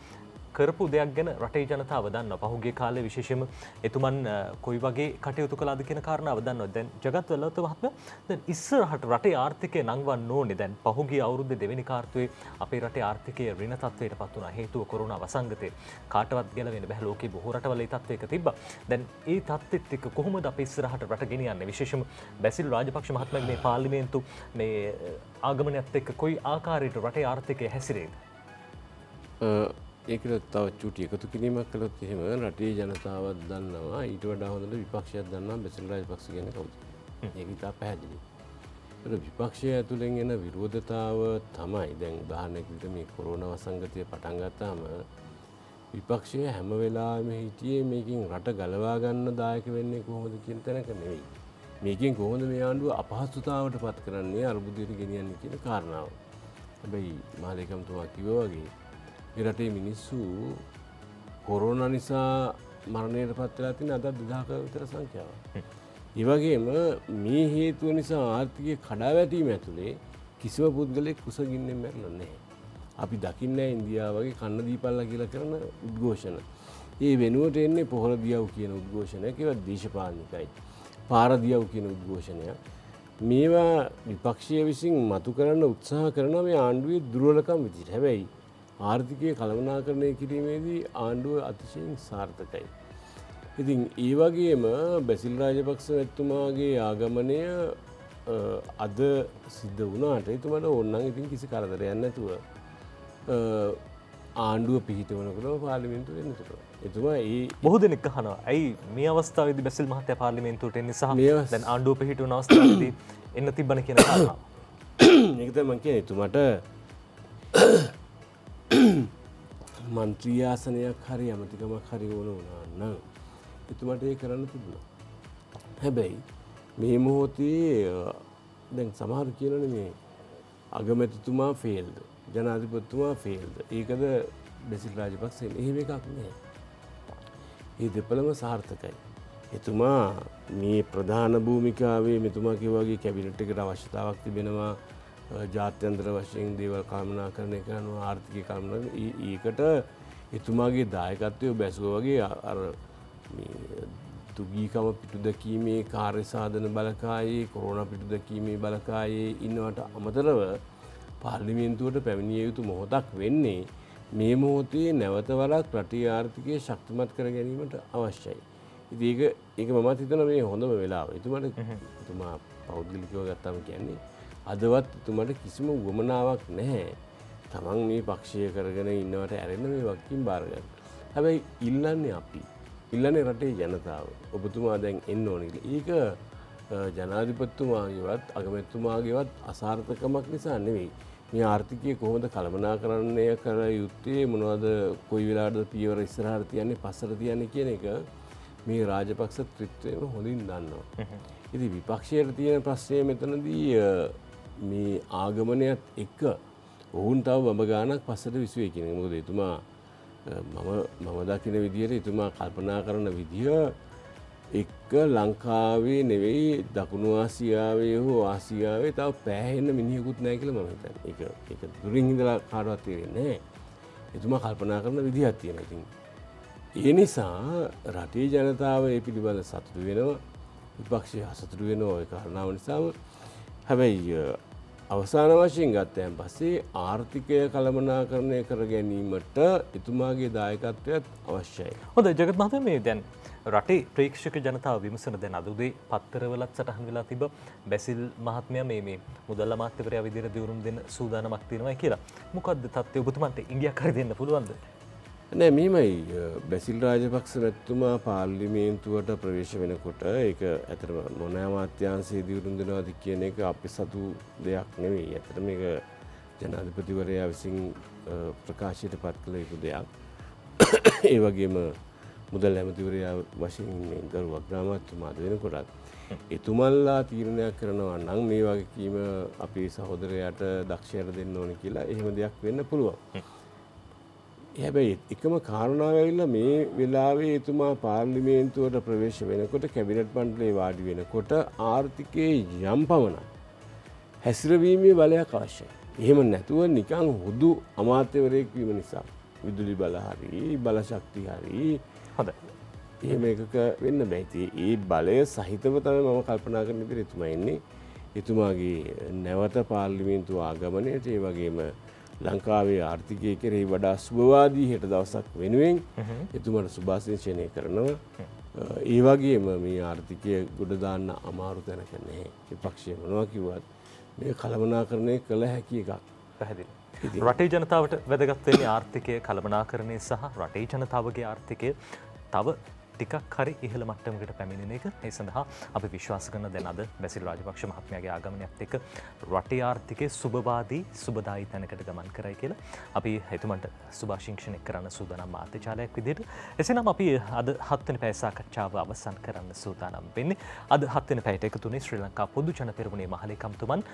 කරපු දෙයක් ගැන රටේ ජනතාව දන්නවා. පහුගිය කාලේ විශේෂයෙන්ම එතුමන් කොයි වගේ කටයුතු කළාද කියන කාරණාව දන්නවා. දැන් ජගත් වලත මහත්මයා දැන් ඉස්සරහට රටේ ආර්ථිකය නංවන්න ඕනේ. දැන් පහුගිය අවුරුද්දේ දෙවෙනි කාර්තුවේ අපේ රටේ ආර්ථිකය ඍණ තත්ත්වයටපත් වුණා. හේතුව කොරෝනා වසංගතය. කාටවත් ගැලවෙන්න බැහැ. ලෝකේ බොහෝ රටවල ඒ තත්ත්වයක තිබ්බා. දැන් ඒ තත්ත්වෙත් එක්ක කොහොමද අපි ඉස්සරහට රට ගෙනියන්නේ? විශේෂයෙන්ම බැසිල් රාජපක්ෂ මහත්මයාගේ මේ පාර්ලිමේන්තු මේ ආගමනයත් එක්ක කොයි ආකාරයට රටේ ආර්ථිකය හැසිරෙයිද? ඒකට තව චුටි එකතු කිරීමක් කළොත් එහෙම රටේ ජනතාවත් දන්නවා ඊට වඩා හොඳට විපක්ෂයක් දන්නවා බැසිල් රාජපක්ෂ කියන්නේ කවුද. ඒක ඉතා පැහැදිලි. ඒක විපක්ෂය ඇතුළෙන් එන විරෝධතාව තමයි දැන් උදාහරණයක් විදිහට මේ කොරෝනා වසංගතය පටන් ගත්තාම විපක්ෂය හැම වෙලාවෙම හිටියේ මේකෙන් රට ගලවා ගන්න දායක වෙන්නේ කොහොමද කියන තැනක නෙවෙයි. මේකෙන් කොහොමද මේ ආණ්ඩුව අපහසුතාවට පත් කරන්නේ අර්බුදයට ගෙනියන්නේ කියන කාරණාව. හැබැයි මහලේකම්තුමා කිව්වා වගේ මේ රටේ මිනිස්සු කොරෝනා නිසා මරණයට පත් වෙලා තියෙන අද 2000ක විතර සංඛ්‍යාවක්. ඒ වගේම මේ හේතුව නිසා ආර්ථිකය කඩා වැටීම ඇතුලේ කිසිම පුද්ගලයෙක් කුසගින්නෙන් මැරෙලා නැහැ. අපි දකින්නේ ඉන්දියාව වගේ කන්න දීපල්ලා කියලා කරන උද්ඝෝෂණ. ඒ වෙනුවට එන්නේ පොහොර දියව් කියන උද්ඝෝෂණයක්. ඒවා දේශපාලනිකයි. පාර දියව් කියන උද්ඝෝෂණයක්. මේවා විපක්ෂය විසින් මතු කරන්න උත්සාහ කරන මේ ආණ්ඩුවේ දුර්වලකම් විදිහට. හැබැයි ආර්ථිකය කළමනාකරණය කිරීමේදී ආණ්ඩුව අතිශයින් සාර්ථකයි. ඉතින් ඒ වගේම බැසිල් රාජපක්ෂ මැතිතුමාගේ ආගමනය අද සිද්ධ වුණාට එතුමාට ඕනනම් ඉතින් කිසි කරදරයක් නැතුව ආණ්ඩුව පිහිටවනකොටම පාර්ලිමේන්තුවට එන්න පුළුවන්. එතුමා බොහෝ දෙනෙක් අහනවා ඇයි මේ අවස්ථාවේදී බැසිල් මහත්තයා පාර්ලිමේන්තුවට එන්නේ සහ දැන් ආණ්ඩුව පිහිටවන අවස්ථාවේදී එන්න තිබ්බන කියන කාරණාව. ඒක තමයි මම කියන්නේ එතුමාට මන්ත්‍රී ආසනයක් හරි අමතිකමක් හරි ඕන වුණා නම් එතුමාට ඒක කරන්න තිබුණා. හැබැයි මේ මොහොතේ දැන් සමහරු කියනනේ මේ අගමැතිතුමා ෆේල්ද ජනාධිපතිතුමා ෆේල්ද ඒකද බැසිල් රාජපක්ෂ එහෙම එකක් නෑ. ඒ දෙපළම සාර්ථකයි. එතුමා මේ ප්‍රධාන භූමිකාවේ මෙතුමා කිව්වා වගේ කැබිනට් එකට අවශ්‍යතාවක් තිබෙනවා ජාත්‍යන්තර වශයෙන් දේවල් කළමනාකරණය කරනවා ආර්ථිකය කළමනාකරන ඒකට එතුමාගේ දායකත්වය බැසුවා වගේ අර මේ දුගීකම පිටු දැකීමේ කාර්ය සාධන බලකායේ කොරෝනා පිටු දැකීමේ බලකායේ ඉන්නවට අමතරව පාර්ලිමේන්තුවට පැමිණිය යුතු මොහොතක් වෙන්නේ මේ මොහොතේ නැවත වරක් රටේ ආර්ථිකය ශක්තිමත් කර ගැනීමට අවශ්‍යයි. ඉතින් ඒක මමත් හිතනවා මේ හොඳම වෙලාව. එතුමා පෞද්ගලිකව ගත්තාම කියන්නේ අදවත් එතුමාට කිසිම උවමනාවක් නැහැ. තමන් මේ පක්ෂය කරගෙන ඉන්නවට ඇරෙන්න මේ වගකීම් බාර ගන්න. හැබැයි ඉල්ලන්නේ අපි. ඉල්ලන්නේ රටේ ජනතාව. ඔබතුමා දැන් එන්න ඕනේ කියලා. ඒක ජනාධිපතිතුමාගේවත් අගමැතිතුමාගේවත් අසාර්ථකමක් නිසා නෙවෙයි. මේ ආර්ථිකය කොහොමද කළමනාකරණය කර යුත්තේ මොනවද කොයි වෙලාවටද පියවර ඉස්සරහට තියන්නේ පස්සට තියන්නේ කියන එක මේ රාජපක්ෂ ත්‍රිත්වයම හොඳින් දන්නවා. ඉතින් විපක්ෂයට තියෙන ප්‍රශ්නය මෙතනදී මේ ආගමනයත් එක්ක ඔවුන් තව බඹ ගානක් පස්සට විසුවේ කියන එක. මොකද එතුමා මම දකින විදිහට එතුමා කල්පනා කරන විදිහ එක්ක ලංකාවේ නෙවෙයි දකුණු ආසියාවේ හෝ ආසියාවේ තව පෑහෙන්න මිනිහෙකුත් නැහැ කියලා මම හිතන්නේ. ඒක දුරින් ඉඳලා කාටවත් තේරෙන්නේ නැහැ. එතුමා කල්පනා කරන විදිහක් තියෙනවා. ඉතින් ඒ නිසා රටේ ජනතාව ඒ පිළිබඳ සතුටු වෙනවා. විපක්ෂය සතුටු වෙනවා ඒ කාරණාව නිසාම. හැබැයි අවසාන වශයෙන් ගත්තයන් පස්සේ ආර්ථිකය කළමනාකරණය කර ගැනීමට එතුමාගේ දායකත්වයත් අවශ්‍යයි. හොඳයි ජගත් මහත්මයා මේ දැන් රටේ ප්‍රේක්ෂක ජනතාව විමසන දැන් අද උදේ පත්තරවලත් සටහන් වෙලා තිබ්බ බැසිල් මහත්මයා මේ මුදල් අමාත්‍යවරයා විදිහට දියුණුම් දෙන්න සූදානමක් තියෙනවා කියලා. මොකද්ද තත්ත්වය? ඔබතුමන්ට ඉඟියක් හරි දෙන්න පුළුවන්ද? නෑ මෙහෙමයි බැසිල් රාජපක්ෂ මැතිතුමා පාර්ලිමේන්තුවට ප්‍රවේශ වෙනකොට ඒක ඇත්තටම මොන අමාත්‍යාංශයේ දියුණුම් දෙනවද කියන එක අපි සතු දෙයක් නෙවෙයි. ඇත්තටම මේක ජනාධිපතිවරයා විසින් ප්‍රකාශයට පත් කළ යුතු දෙයක්. ඒ වගේම මුදල් ඇමතිවරයා වශයෙන් ඉන්නේ ගරු අග්‍රාමාත්‍යතුමාද වෙනකොටත් එතුමන්ලා තීරණයක් කරනවා නම් මේ වගකීම අපේ සහෝදරයාට දක්ෂයට දෙන්න ඕනේ කියලා එහෙම දෙයක් වෙන්න පුළුවන්. හැබැයි එකම කාරණාව ඇවිල්ලා මේ වෙලාවේ එතුමා පාර්ලිමේන්තුවට ප්‍රවේශ වෙනකොට කැබිනට් මණ්ඩලයේ වාඩි වෙනකොට ආර්ථිකයේ යම් පමණක් හැසිරවීමේ බලයක් අවශ්‍යයි. එහෙම නැතුව නිකන් හුදු අමාත්‍යවරයෙක් වීම නිසා විදුලි බල හරි බල ශක්ති හරි හොඳ එහෙම එකක වෙන්න බෑ. ඉතින් ඒ බලය සහිතව තමයි මම කල්පනා කරන විදිහට එතුමා ඉන්නේ. එතුමාගේ නැවත පාර්ලිමේන්තු ආගමනයට ඒ වගේම ලංකාවේ ආර්ථිකය කෙරෙහි වඩා සුබවාදී හෙට දවසක් වෙනුවෙන් එතුමාට සුභාශිංසනය කරනවා. ඒ වගේම මේ ආර්ථිකය ගොඩ දාන්න අමාරු තැනක නැහැ. විපක්ෂය මොනවා කිව්වත් මේ කළමනාකරණය කළ හැකි එකක්. පැහැදිලි. රටේ ජනතාවට වැදගත් වෙන්නේ ආර්ථිකය කළමනාකරණය සහ රටේ ජනතාවගේ ආර්ථිකය තව ටිකක් හරි ඉහළ මට්ටමකට පැමිණෙන එක. ඒ සඳහා අපි විශ්වාස කරන දැන් අද බැසිල් රාජපක්ෂ මහත්මයාගේ ආගමනයත් එක්ක රටේ ආර්ථිකයේ සුබවාදී සුබදායි තැනකට ගමන් කරයි කියලා අපි එතුමන්ට සුභාශිංසනය කරන්න සූදානම් මාධ්‍යචාලයක් විදිහට. එසේනම් අපි අද 7 වෙනි පැය සාකච්ඡාව අවසන් කරන්න සූදානම් වෙන්නේ. අද 7 වෙනි පැයට එකතු වුණේ ශ්‍රී ලංකා පොදු ජන පෙරමුණේ මහලේකම්තුමන්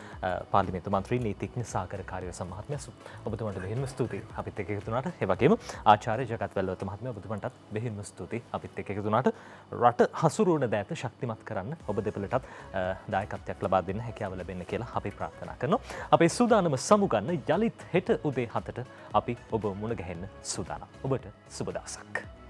පාර්ලිමේන්තු මන්ත්‍රී නීතිඥ සාගර කාර්යවසම් මහත්මයා. ඔබතුමන්ට බෙහෙවින්ම ස්තුතියි අපිත් එක්ක එකතු වුණාට. ඒ වගේම ආචාර්ය ජගත් වැල්ලවත මහත්මයා ඔබතුමන්ටත් බෙහෙවින්ම ස්තුතියි අපිත් එක්ක එකතු වුණාට. රට හසුරුවන දෑත ශක්තිමත් කරන්න ඔබ දෙපළටත් දායකත්වයක් ලබා දෙන්න හැකියාව ලැබෙන්න කියලා අපි ප්‍රාර්ථනා කරනවා. අපේ සූදානම සමුගන්න යලිත් හෙට උදේ 7ට අපි ඔබ මුණ ගැහෙන්න සූදානම්. ඔබට සුබ දවසක්.